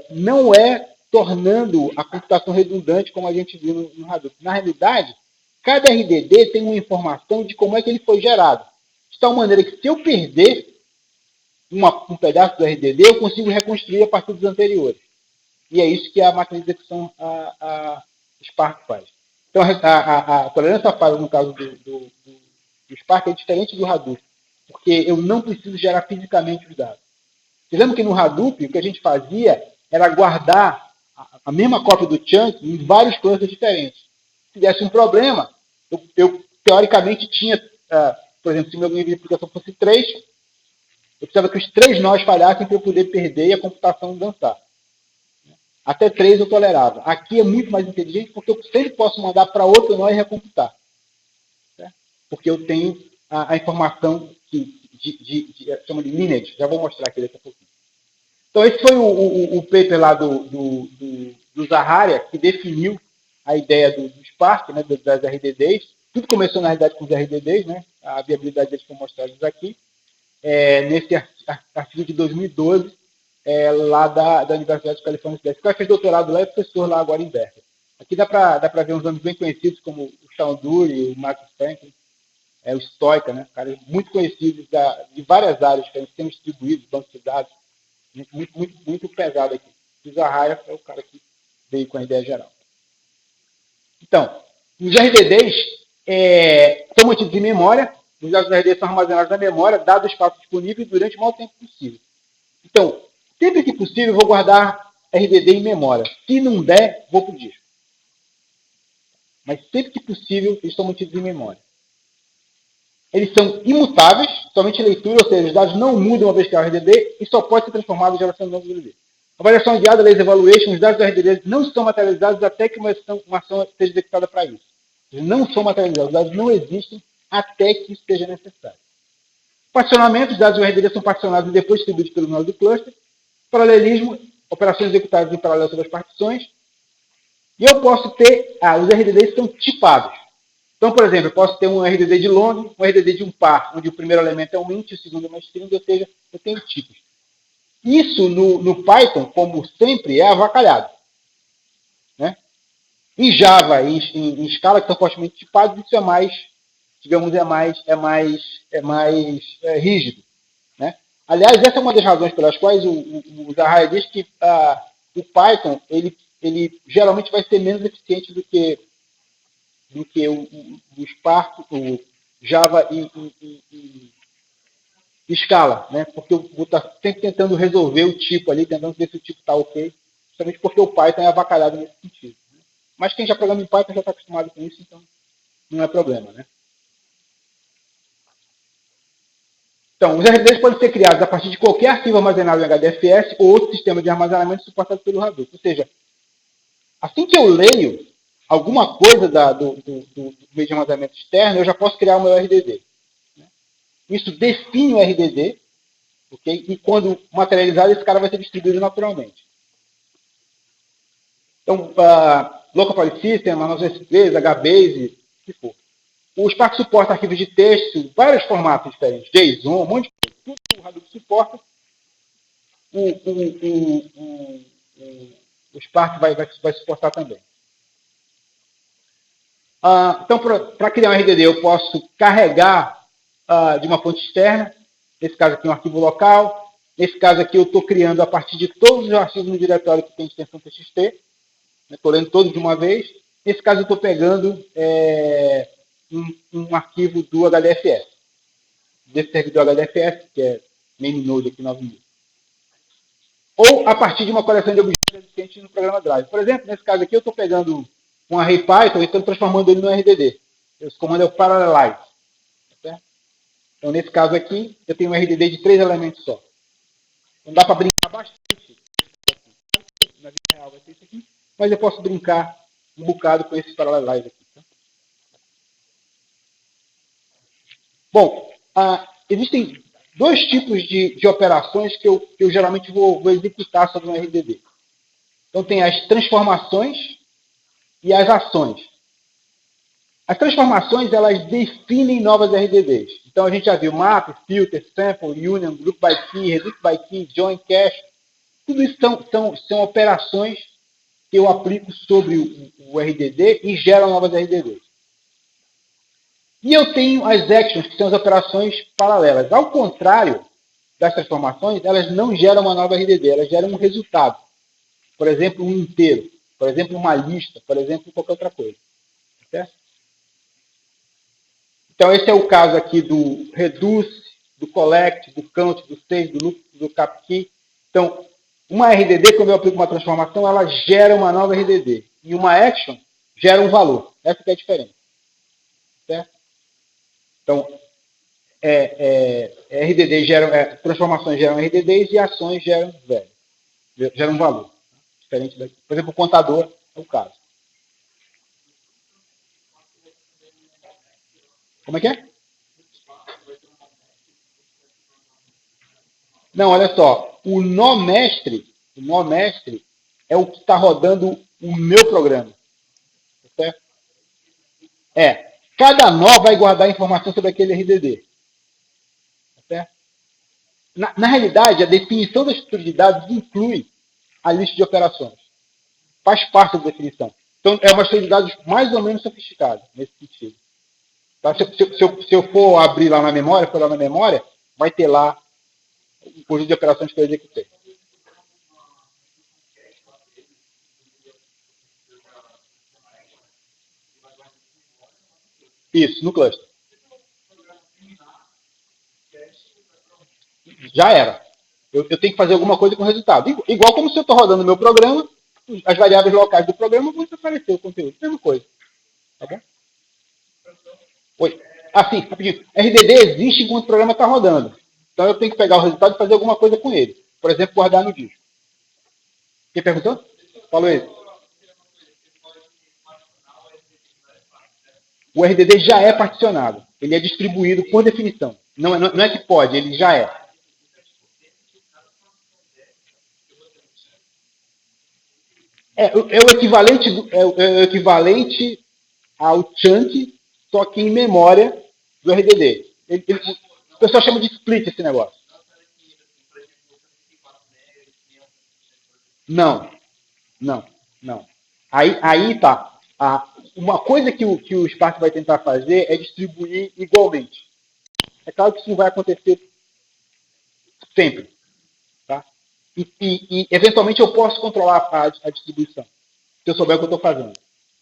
não é tornando a computação redundante como a gente viu no Hadoop. Na realidade, cada RDD tem uma informação de como é que ele foi gerado. De tal maneira que se eu perder um pedaço do RDD, eu consigo reconstruir a partir dos anteriores. E é isso que a máquina de execução, a Spark, faz. Então, a tolerância à falha, no caso do Spark, é diferente do Hadoop, porque eu não preciso gerar fisicamente os dados. Vocês lembram que no Hadoop, o que a gente fazia era guardar a mesma cópia do chunk em vários clusters diferentes. Se desse um problema, eu teoricamente tinha, por exemplo, se meu nível de aplicação fosse 3, eu precisava que os 3 nós falhassem para eu poder perder e a computação dançar. Até 3 eu tolerava. Aqui é muito mais inteligente porque eu sempre posso mandar para outro nó e recomputar. Certo? Porque eu tenho a informação que chama de lineage. Já vou mostrar aqui daqui a pouquinho. Então, esse foi o paper lá do Zaharia, que definiu a ideia do Spark, né, das RDDs. Tudo começou, na realidade, com os RDDs, né? A viabilidade deles foi mostrada aqui. Nesse artigo de 2012, lá da Universidade de Califórnia. O cara fez doutorado lá e é professor lá agora em Berkeley. Aqui dá para ver uns nomes bem conhecidos, como o Sean Dury, o Marcus Franklin, o Stoica, né? Caras muito conhecidos de várias áreas, diferentes, sistemas distribuídos, bancos de dados. Muito pesado aqui. O Zaharia é o cara que veio com a ideia geral. Então, os RDDs são mantidos em memória. Os dados dos RDDs são armazenados na memória, dado o espaço disponível durante o maior tempo possível. Então, sempre que possível, eu vou guardar RDD em memória. Se não der, vou para o disco. Mas sempre que possível, eles são mantidos em memória. Eles são imutáveis, somente leitura, ou seja, os dados não mudam uma vez que é o RDD e só pode ser transformado em geração de novos RDD. A variação guiada, laser evaluation, os dados do RDD não são materializados até que uma ação seja executada para isso. Eles não são materializados, os dados não existem até que isso seja necessário. Particionamento, os dados do RDD são particionados e depois distribuídos pelo nó do cluster. Paralelismo, operações executadas em paralelo sobre as partições. E eu posso ter, os RDDs são tipados. Então, por exemplo, eu posso ter um RDD de long, um RDD de um par, onde o primeiro elemento é um int, o segundo é uma string, ou seja, eu tenho tipos. Isso no Python, como sempre, é avacalhado. Né? Em Java e em Scala, que são fortemente tipados, isso é mais digamos, rígido, né? Aliás, essa é uma das razões pelas quais o Zahara diz que o Python ele geralmente vai ser menos eficiente do que o Spark, o Java e Scala, né? Porque eu vou estar sempre tentando resolver o tipo ali, tentando ver se o tipo está ok, justamente porque o Python é avacalhado nesse sentido. Né? Mas quem já programa em Python já está acostumado com isso, então não é problema, né? Então, os RDDs podem ser criados a partir de qualquer arquivo armazenado em HDFS ou outro sistema de armazenamento suportado pelo Hadoop. Ou seja, assim que eu leio alguma coisa do meio de armazenamento externo, eu já posso criar o meu RDD. Isso define o RDD, okay? E quando materializado, esse cara vai ser distribuído naturalmente. Então, Local File System, ManusSQL, HBase, o que for. O Spark suporta arquivos de texto, vários formatos diferentes, JSON, um monte de coisa. Tudo que o Hadoop suporta, o Spark vai suportar também. Então, para criar um RDD, eu posso carregar de uma fonte externa, nesse caso aqui um arquivo local, nesse caso aqui eu estou criando a partir de todos os arquivos no diretório que tem extensão TXT, estou lendo todos de uma vez, nesse caso eu estou pegando um arquivo do HDFS, desse servidor HDFS, que é main node aqui 9000. Ou a partir de uma coleção de objetos existentes no programa Drive. Por exemplo, nesse caso aqui eu estou pegando um array Python e estou transformando ele no RDD. Esse comando é o parallelize. Certo? Então, nesse caso aqui, eu tenho um RDD de 3 elementos só. Então, dá para brincar bastante. Na vida real vai ser isso aqui. Mas eu posso brincar um bocado com esse parallelize aqui. Tá? Bom, existem dois tipos de operações que eu geralmente vou executar sobre um RDD. Então, tem as transformações e as ações. As transformações, elas definem novas RDDs. Então, a gente já viu map, filter, sample, union, group by key, reduce by key, join cache. Tudo isso são operações que eu aplico sobre o RDD e geram novas RDDs. E eu tenho as actions, que são as operações paralelas. Ao contrário das transformações, elas não geram uma nova RDD, elas geram um resultado. Por exemplo, um inteiro. Por exemplo, uma lista. Por exemplo, qualquer outra coisa. Certo? Então, esse é o caso aqui do reduce, do collect, do count, do save, do loop, do capkey. Então, uma RDD, quando eu aplico uma transformação, ela gera uma nova RDD. E uma action gera um valor. Essa que é a diferença. Certo? Então, transformações geram RDDs e ações geram um valor. Diferente daqui. Por exemplo, o contador é o caso. Como é que é? Não, olha só. O nó mestre é o que está rodando o meu programa. Certo? Cada nó vai guardar informação sobre aquele RDD. Certo? Na realidade, a definição da estrutura de dados inclui a lista de operações. Faz parte da definição. Então, é uma estrutura de dados mais ou menos sofisticada, nesse sentido. Tá? Se eu for abrir lá na memória, vai ter lá o conjunto de operações que eu executei. Isso, no cluster. Já era. Eu tenho que fazer alguma coisa com o resultado. Igual como se eu estou rodando o meu programa, as variáveis locais do programa vão desaparecer o conteúdo. Mesma coisa. Tá bom? Oi. Sim, rapidinho. RDD existe enquanto o programa está rodando. Então eu tenho que pegar o resultado e fazer alguma coisa com ele. Por exemplo, guardar no disco. Quem perguntou? Falou isso. O RDD já é particionado. Ele é distribuído por definição. Não é que pode, ele já é. É o equivalente ao chunk, só que em memória do RDD. O pessoal chama de split esse negócio. Não. Aí tá. Uma coisa que o Spark vai tentar fazer é distribuir igualmente. É claro que isso não vai acontecer sempre. Tá? E eventualmente eu posso controlar a distribuição, se eu souber o que eu estou fazendo.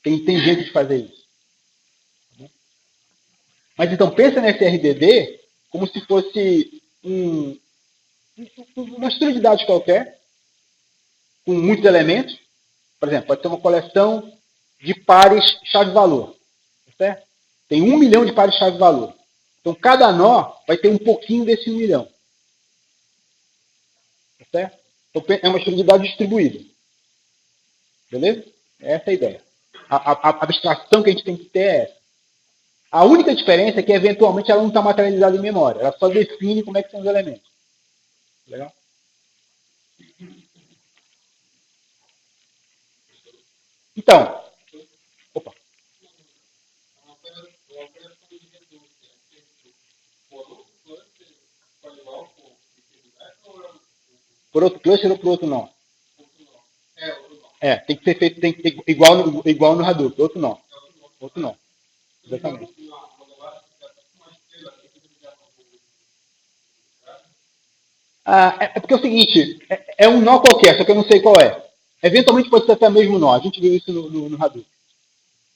Tem jeito de fazer isso. Mas então, pensa nesse RDD como se fosse uma estrutura de dados qualquer, com muitos elementos. Por exemplo, pode ter uma coleção de pares chave-valor. Certo? Tem 1 milhão de pares chave-valor. Então, cada nó vai ter um pouquinho desse 1 milhão. Certo? Então, é uma estrutura de dados distribuída. Beleza? Essa é a ideia. A abstração que a gente tem que ter é essa. A única diferença é que, eventualmente, ela não está materializada em memória. Ela só define como é que são os elementos. Legal? Então. Opa. Por outro cluster ou por outro não? Tem que ser feito tem que ter igual no Hadoop. Outro não. Outro não. Exatamente. É porque é o seguinte, é um nó qualquer, só que eu não sei qual é. Eventualmente pode ser até mesmo nó. A gente viu isso no Hadoop.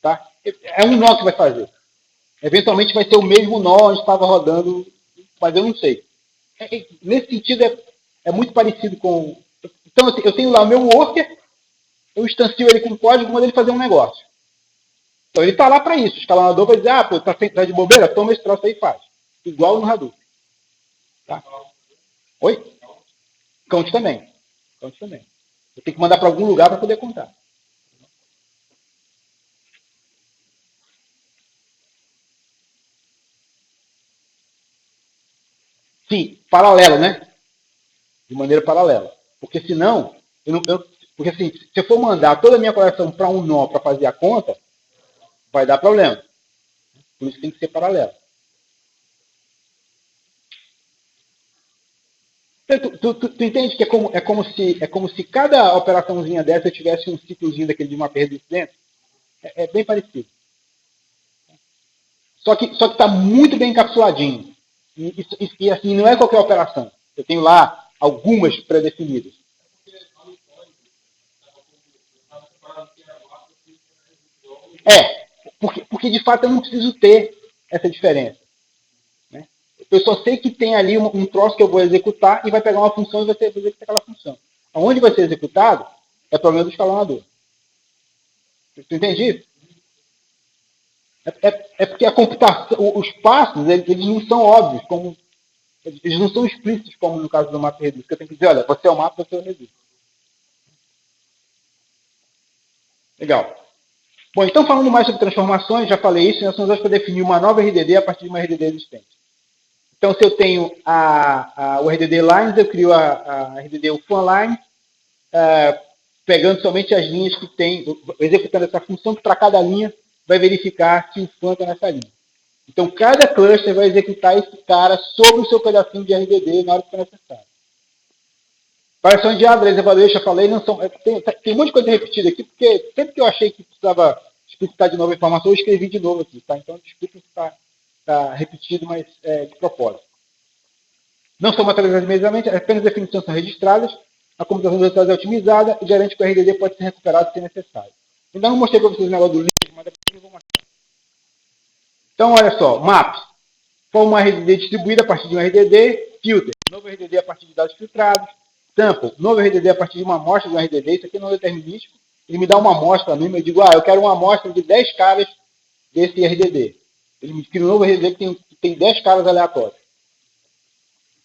Tá? É um nó que vai fazer. Eventualmente vai ser o mesmo nó onde estava rodando, mas eu não sei. Nesse sentido, é muito parecido com... Então, eu tenho lá o meu worker, eu instancio ele com código, mando ele fazer um negócio. Então, ele está lá para isso. O escalonador vai dizer, pô, tá de bobeira? Toma esse troço aí e faz. Igual no Hadoop. Tá? Oi? Count também. Count também. Eu tenho que mandar para algum lugar para poder contar. Sim, paralelo, né? De maneira paralela. Porque senão, porque assim, se eu for mandar toda a minha coleção para um nó para fazer a conta, vai dar problema. Por isso tem que ser paralelo. Tu entende que é como se cada operaçãozinha dessa tivesse um ciclozinho daquele de uma perda dentro? É bem parecido. Só que está muito bem encapsuladinho. E assim, não é qualquer operação. Eu tenho lá algumas pré-definidas. Porque de fato eu não preciso ter essa diferença. Né? Eu só sei que tem ali um troço que eu vou executar e vai pegar uma função e vai executar aquela função. Aonde vai ser executado é problema do escalonador. Tu entende isso? É porque a computação, os passos, eles não são óbvios, eles não são explícitos, como no caso do mapa reduzido. Eu tenho que dizer, olha, você é o mapa, você é o reduzido. Legal. Bom, então falando mais sobre transformações, já falei isso, nós vamos para definir uma nova RDD a partir de uma RDD existente. Então, se eu tenho o RDD Lines, eu crio a RDD UFANLine, pegando somente as linhas que tem, executando essa função, que para cada linha vai verificar se o FAN está nessa linha. Então, cada cluster vai executar esse cara sobre o seu pedacinho de RDD na hora que for necessário. Variações de address evaluation, eu falei, não são, tem um monte de coisa repetida aqui, porque sempre que eu achei que precisava explicitar de novo a informação, eu escrevi de novo aqui. Tá? Então, desculpa se está repetido, mas de propósito. Não são materializadas imediatamente, apenas definições são registradas, a computação dos resultados é otimizada e garante que o RDD pode ser recuperado se necessário. Ainda não mostrei para vocês o negócio do link, mas depois eu vou mostrar. Então, olha só, maps. Forma uma RDD distribuída a partir de um RDD, filter, novo RDD a partir de dados filtrados, sample, novo RDD a partir de uma amostra de um RDD, isso aqui não é determinístico, ele me dá uma amostra mesmo, eu digo, eu quero uma amostra de 10 caras desse RDD. Ele me cria um novo RDD que tem 10 caras aleatórios.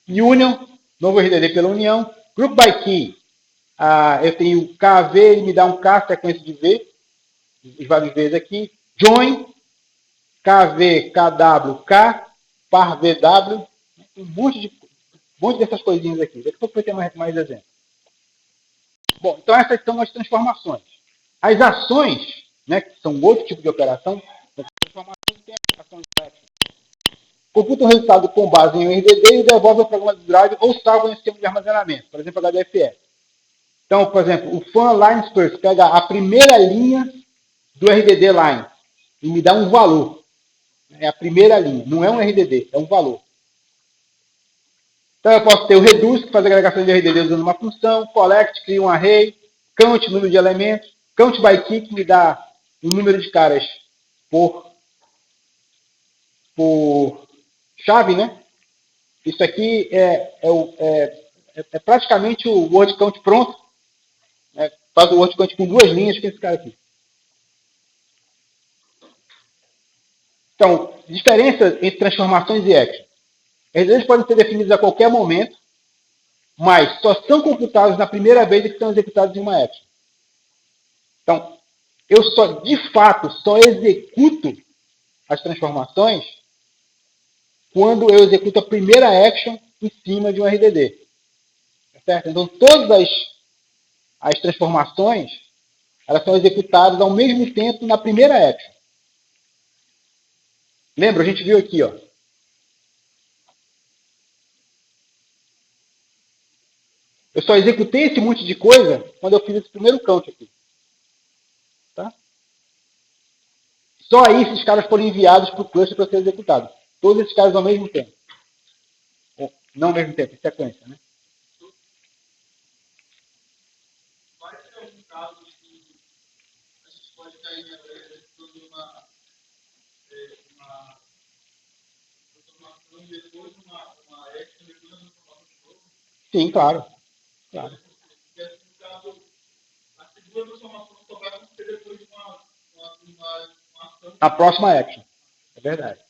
Union, novo RDD pela união. Group by key, eu tenho KV, ele me dá um K, sequência de V, os vários Vs aqui. Join, KV, KW, K, par VW, um monte dessas coisinhas aqui. Daqui a pouco vai ter mais exemplos. Bom, então essas são as transformações. As ações, né, que são outro tipo de operação, as transformações têm a ação de action. Computa o resultado com base em um RDD e devolve ao programa de drive ou salva em sistema de armazenamento, por exemplo, HDFS. Então, por exemplo, o FAN Line First pega a primeira linha do RDD line e me dá um valor. É a primeira linha. Não é um RDD, é um valor. Então eu posso ter o reduce, que faz a agregação de RDD usando uma função, collect, cria um array, count, número de elementos, count by key, que me dá o número de caras por chave, né? Isso aqui é praticamente o word count pronto. Né? Faz o word count com 2 linhas, que é esse cara aqui. Então, diferença entre transformações e actions. Eles podem ser definidos a qualquer momento, mas só são computados na primeira vez que são executados em uma action. Então, eu só, de fato, só executo as transformações quando eu executo a primeira action em cima de um RDD. Certo? Então, todas as transformações elas são executadas ao mesmo tempo na primeira action. Lembra? A gente viu aqui, ó. Eu só executei esse monte de coisa quando eu fiz esse primeiro count aqui. Tá? Só aí esses caras foram enviados para o cluster para ser executado. Todos esses caras ao mesmo tempo. Ou, não ao mesmo tempo, em sequência, né?
Vai ter algum caso que a gente pode cair executando uma automação e depois uma action, depois uma automação de novo?
Sim, claro. Claro.
As duas transformações só vai acontecer depois de uma ação.
A próxima action. É verdade.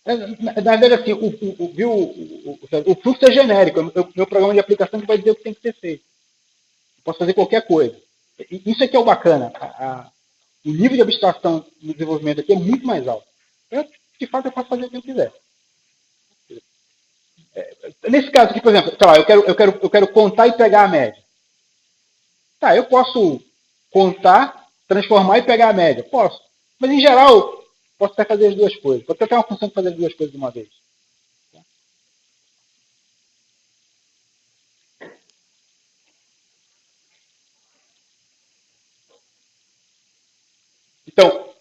Na verdade, assim, o fluxo é genérico. É o meu programa de aplicação que vai dizer o que tem que ser feito. Eu posso fazer qualquer coisa. Isso aqui é o bacana. O nível de abstração no desenvolvimento aqui é muito mais alto. De fato, eu posso fazer o que eu quiser. Nesse caso aqui, por exemplo, sei lá, eu quero contar e pegar a média. Tá, eu posso contar, transformar e pegar a média. Posso. Mas, em geral, posso até fazer as duas coisas. Pode ter uma função de fazer as duas coisas de uma vez. Então,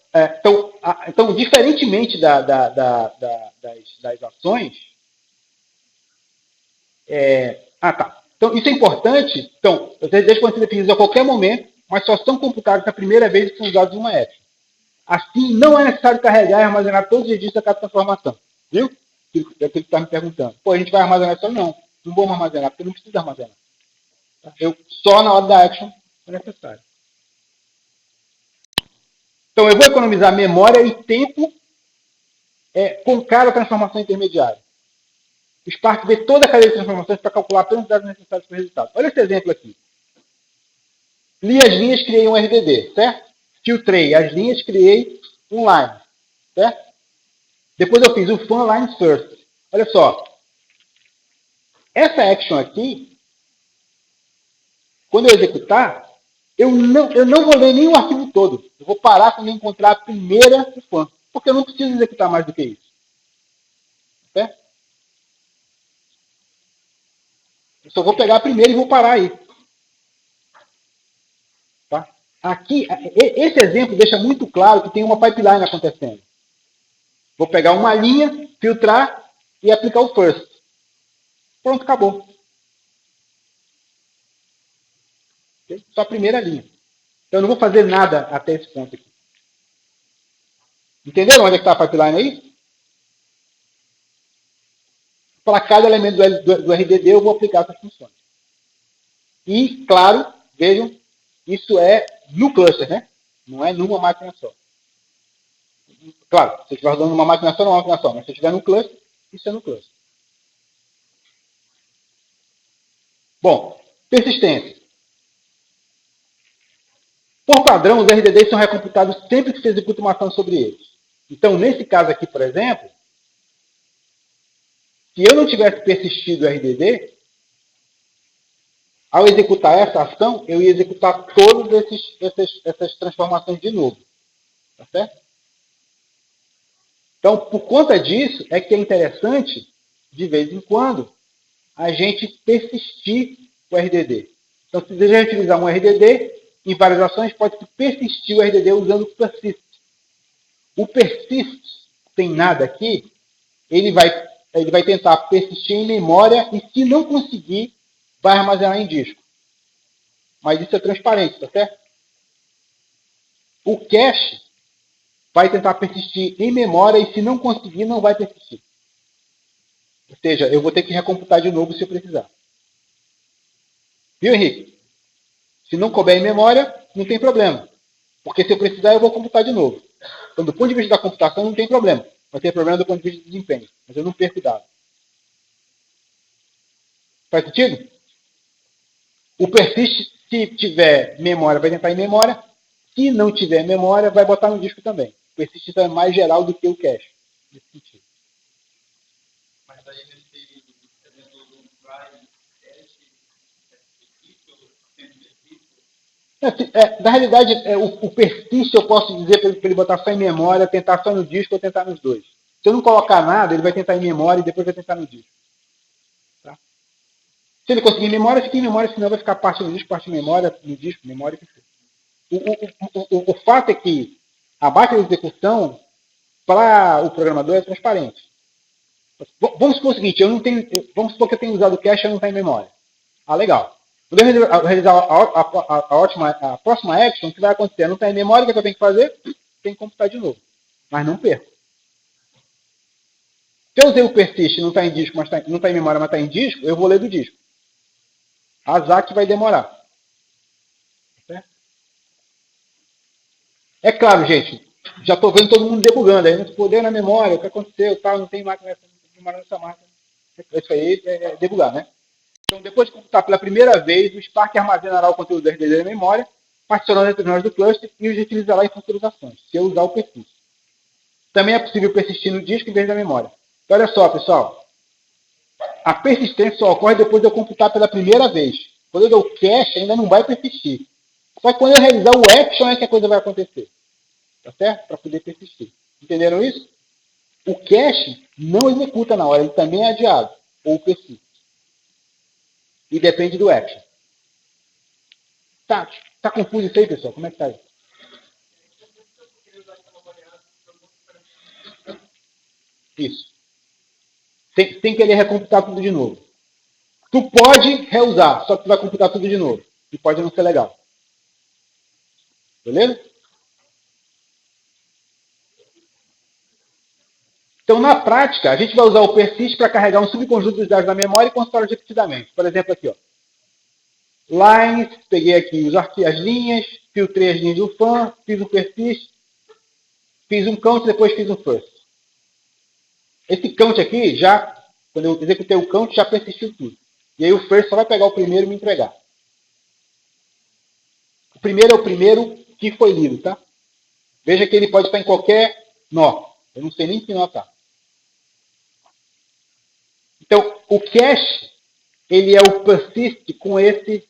diferentemente das ações, tá. Então, isso é importante. Então, os RDDs podem ser definidos a qualquer momento, mas só são computados na primeira vez que são usados em uma action. Assim, não é necessário carregar e armazenar todos os registros da cada transformação. Viu? É aquilo que está me perguntando. Pô, a gente vai armazenar só? Não. Não vamos armazenar, porque não precisa armazenar. Só na hora da action é necessário. Então, eu vou economizar memória e tempo com cada transformação intermediária. O Spark vê toda a cadeia de transformações para calcular apenas os dados necessários para o resultado. Olha esse exemplo aqui. Li as linhas, criei um RDD, certo? Filtrei as linhas, criei um line, certo? Depois eu fiz o fun lines first. Olha só. Essa action aqui, quando eu executar, eu não vou ler nem o arquivo todo. Eu vou parar quando eu encontrar a primeira fun. Porque eu não preciso executar mais do que isso. Certo? Eu só vou pegar a primeira e vou parar aí. Tá? Aqui, esse exemplo deixa muito claro que tem uma pipeline acontecendo. Vou pegar uma linha, filtrar e aplicar o first. Pronto, acabou. Okay? Só a primeira linha. Então eu não vou fazer nada até esse ponto aqui. Entenderam onde é que está a pipeline aí? Para cada elemento do RDD eu vou aplicar essas funções. E, claro, vejam, isso é no cluster, né? Não é numa máquina só. Claro, se eu estiver rodando numa máquina só, não é uma máquina só. Mas se eu estiver no cluster, isso é no cluster. Bom, persistência. Por padrão, os RDDs são recomputados sempre que se executa uma ação sobre eles. Então, nesse caso aqui, por exemplo, se eu não tivesse persistido o RDD, ao executar essa ação, eu ia executar todas essas transformações de novo. Tá certo? Então, por conta disso, é que é interessante, de vez em quando, a gente persistir o RDD. Então, se desejar utilizar um RDD, em várias ações, pode persistir o RDD usando o persist. O persist, tem nada aqui, ele vai tentar persistir em memória e, se não conseguir, vai armazenar em disco. Mas isso é transparente, tá certo? O cache vai tentar persistir em memória e, se não conseguir, não vai persistir. Ou seja, eu vou ter que recomputar de novo se eu precisar. Viu, Henrique? Se não couber em memória, não tem problema. Porque se eu precisar, eu vou computar de novo. Então, do ponto de vista da computação, não tem problema. Vai ter problema do ponto de vista do desempenho. Mas eu não perco dado. Faz sentido? O persist, se tiver memória, vai tentar em memória. Se não tiver memória, vai botar no disco também. O persist é mais geral do que o cache. Nesse sentido.
Mas aí nesse exemplo do Brian,
Na realidade, o persist eu posso dizer para ele botar só em memória, tentar só no disco ou tentar nos dois. Se eu não colocar nada, ele vai tentar em memória e depois vai tentar no disco. Tá? Se ele conseguir em memória, fica em memória, senão vai ficar parte no disco, parte em memória, no disco, memória. O fato é que a máquina de execução, para o programador, é transparente. Vamos supor o seguinte, vamos supor que eu tenho usado o cache e não está em memória. Ah, legal. Quando eu realizar a próxima action, o que vai acontecer? Não está em memória, o que eu tenho que fazer? Tem que computar de novo. Mas não perco. Se eu usei o persist e não está em disco, mas não está em memória, mas está em disco, eu vou ler do disco. Azar que vai demorar. Certo? É claro, gente, já estou vendo todo mundo debugando. Aí não poder na memória, o que aconteceu, tal, não tem máquina nessa máquina. Isso aí é debugar, né? Então, depois de computar pela primeira vez, o Spark armazenará o conteúdo do RDD na memória, particionando entre nós do cluster e os utilizará em futuras ações, se eu usar o persist. Também é possível persistir no disco em vez da memória. Então, olha só, pessoal. A persistência só ocorre depois de eu computar pela primeira vez. Quando eu dou o cache, ainda não vai persistir. Só que quando eu realizar o action é que a coisa vai acontecer. Tá certo? Para poder persistir. Entenderam isso? O cache não executa na hora, ele também é adiado. Ou persiste. E depende do action. Tá confuso isso aí, pessoal? Como é que tá aí? Isso. Sem querer recomputar tudo de novo. Tu pode reusar, só que tu vai computar tudo de novo. E pode não ser legal. Beleza? Então, na prática, a gente vai usar o persist para carregar um subconjunto dos dados na memória e consultar repetidamente. Por exemplo, aqui, ó. Lines, peguei aqui as linhas, filtrei as linhas do fan, fiz um persist, fiz um count, depois fiz um first. Esse count aqui, quando eu executei o count, já persistiu tudo. E aí o first só vai pegar o primeiro e me entregar. O primeiro é o primeiro que foi lido, tá? Veja que ele pode estar em qualquer nó. Eu não sei nem que nó está. Então, o cache, ele é o persist com esse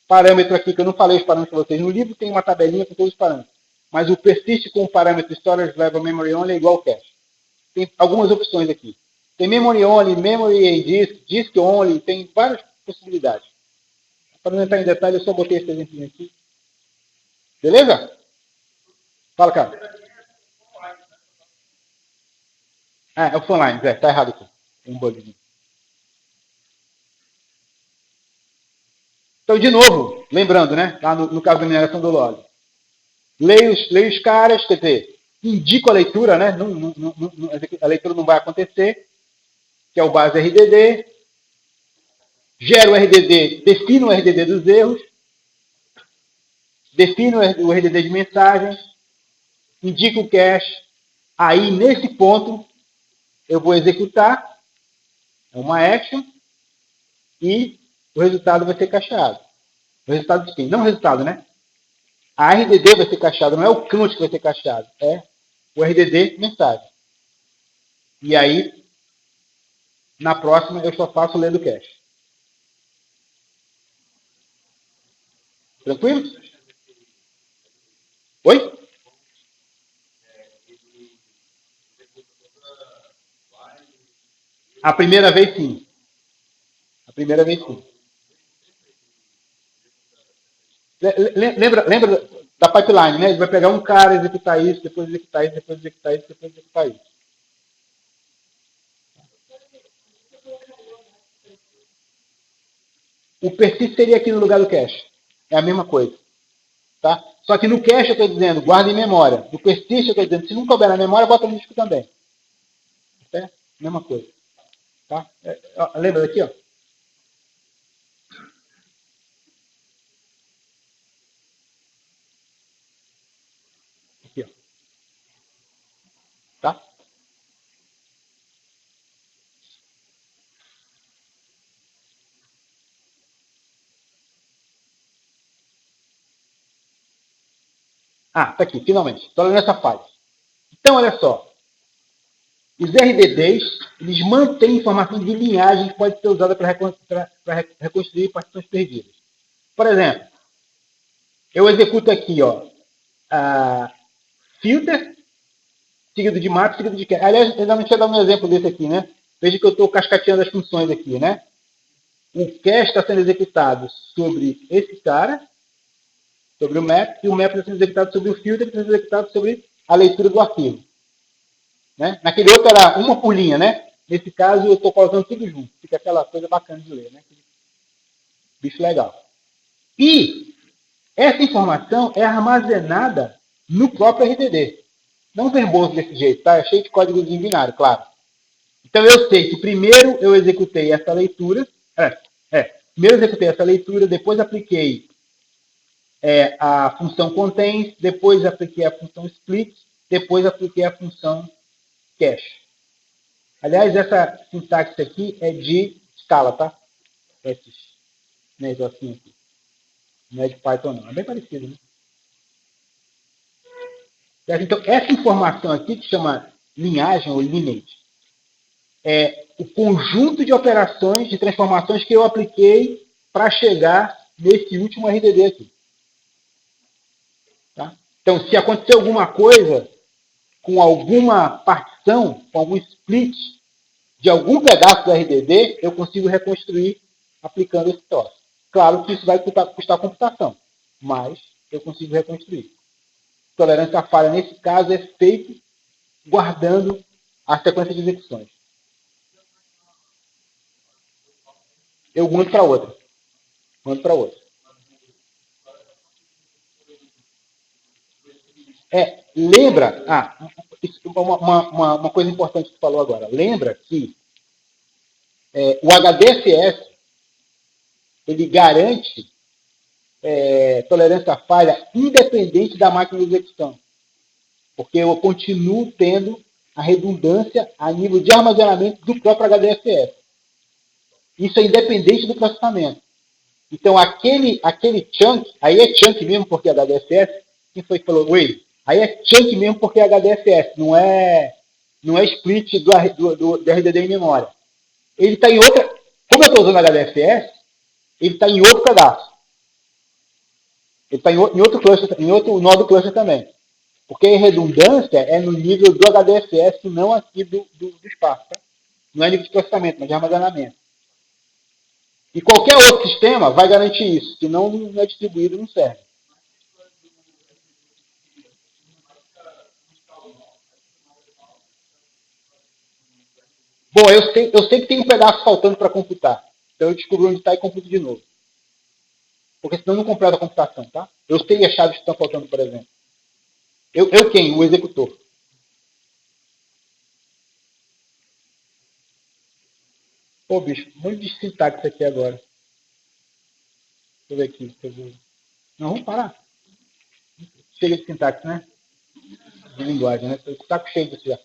parâmetro aqui, que eu não falei os parâmetros para vocês. No livro tem uma tabelinha com todos os parâmetros. Mas o persist com o parâmetro storage level memory only é igual ao cache. Tem algumas opções aqui. Tem memory only, memory and disk, disk only, tem várias possibilidades. Para não entrar em detalhe, eu só botei esse exemplo aqui. Beleza? Fala, cara. Ah, é o Funlines, tá errado aqui. Tem um bugzinho. Então, de novo, lembrando, né? Lá no caso da mineração do log. Leio os caras, quer dizer, indico a leitura, né? A leitura não vai acontecer, que é o base RDD. Gero o RDD, defino o RDD dos erros, defino o RDD de mensagens, indico o cache. Aí, nesse ponto, eu vou executar uma action e o resultado vai ser cacheado. O resultado de quem? Não o resultado, né? A RDD vai ser cacheada, não é o count que vai ser cacheado, é o RDD mensagem. E aí, na próxima, eu só faço ler do cache. Tranquilo? Oi? A primeira vez, sim. A primeira vez, sim. Lembra da pipeline, né? Ele vai pegar um cara, executar isso, depois executar isso, depois executar isso, depois executar isso. O persist seria aqui no lugar do cache. É a mesma coisa. Tá? Só que no cache eu estou dizendo, guarda em memória. No persist eu estou dizendo, se não couber na memória, bota no disco também. Tá? Mesma coisa. Tá? Lembra daqui, ó? Aqui, ó. Tá? Ah, tá aqui, finalmente. Estou nessa fase. Então, olha só. Os RDDs, eles mantêm informação de linhagem que pode ser usada para reconstruir partições perdidas. Por exemplo, eu executo aqui, ó, filter, seguido de map, seguido de cache. Aliás, deixa eu dar um exemplo desse aqui, né? Veja que eu estou cascateando as funções aqui, né? O cache está sendo executado sobre esse cara, sobre o map, e o map está sendo executado sobre o filter, que está sendo executado sobre a leitura do arquivo. Né? Naquele outro era uma por linha, né? Nesse caso eu estou colocando tudo junto. Fica aquela coisa bacana de ler, né? Bicho legal. E essa informação é armazenada no próprio RDD. Não verboso desse jeito, tá? É cheio de código em binário, claro. Então eu sei que primeiro eu executei essa leitura. Primeiro eu executei essa leitura, depois apliquei a função contains, depois apliquei a função split, depois apliquei a função cache. Aliás, essa sintaxe aqui é de Scala, tá? Esses negocinhos aqui. Não é de Python, não. É bem parecido, né? Então, essa informação aqui, que chama linhagem ou lineage, é o conjunto de operações, de transformações que eu apliquei para chegar nesse último RDD aqui. Tá? Então, se acontecer alguma coisa com alguma partição, com algum split de algum pedaço do RDD, eu consigo reconstruir aplicando esse troço. Claro que isso vai custar computação, mas eu consigo reconstruir. Tolerância à falha, nesse caso, é feito guardando a sequência de execuções. Eu mando para outra. Mando para outra. Lembra, uma coisa importante que você falou agora. Lembra que o HDFS ele garante tolerância à falha independente da máquina de execução. Porque eu continuo tendo a redundância a nível de armazenamento do próprio HDFS. Isso é independente do processamento. Então, aquele chunk, aí é chunk mesmo porque é HDFS. Quem foi que falou? Oi. Aí é chunk mesmo porque é HDFS. Não é split do RDD em memória. Ele está em outra... Como eu estou usando HDFS, ele está em outro pedaço. Ele está em outro cluster, em outro nó do cluster também. Porque a redundância é no nível do HDFS e não aqui do espaço. Tá? Não é nível de processamento, mas de armazenamento. E qualquer outro sistema vai garantir isso. Se não é distribuído, não serve. Bom, eu sei que tem um pedaço faltando para computar. Então eu descubro onde está e computo de novo. Porque senão eu não completo a computação, tá? Eu sei as chaves que estão faltando, por exemplo. Eu quem? O executor. Pô, bicho, um monte de sintaxe aqui agora. Deixa eu ver aqui. Não, vamos parar. Chega de sintaxe, né? De linguagem, né? Estou saco cheio disso já.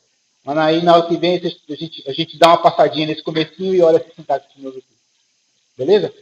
Mas aí, na hora que vem, a gente dá uma passadinha nesse comecinho e olha esse sintaxe de novo aqui. Beleza?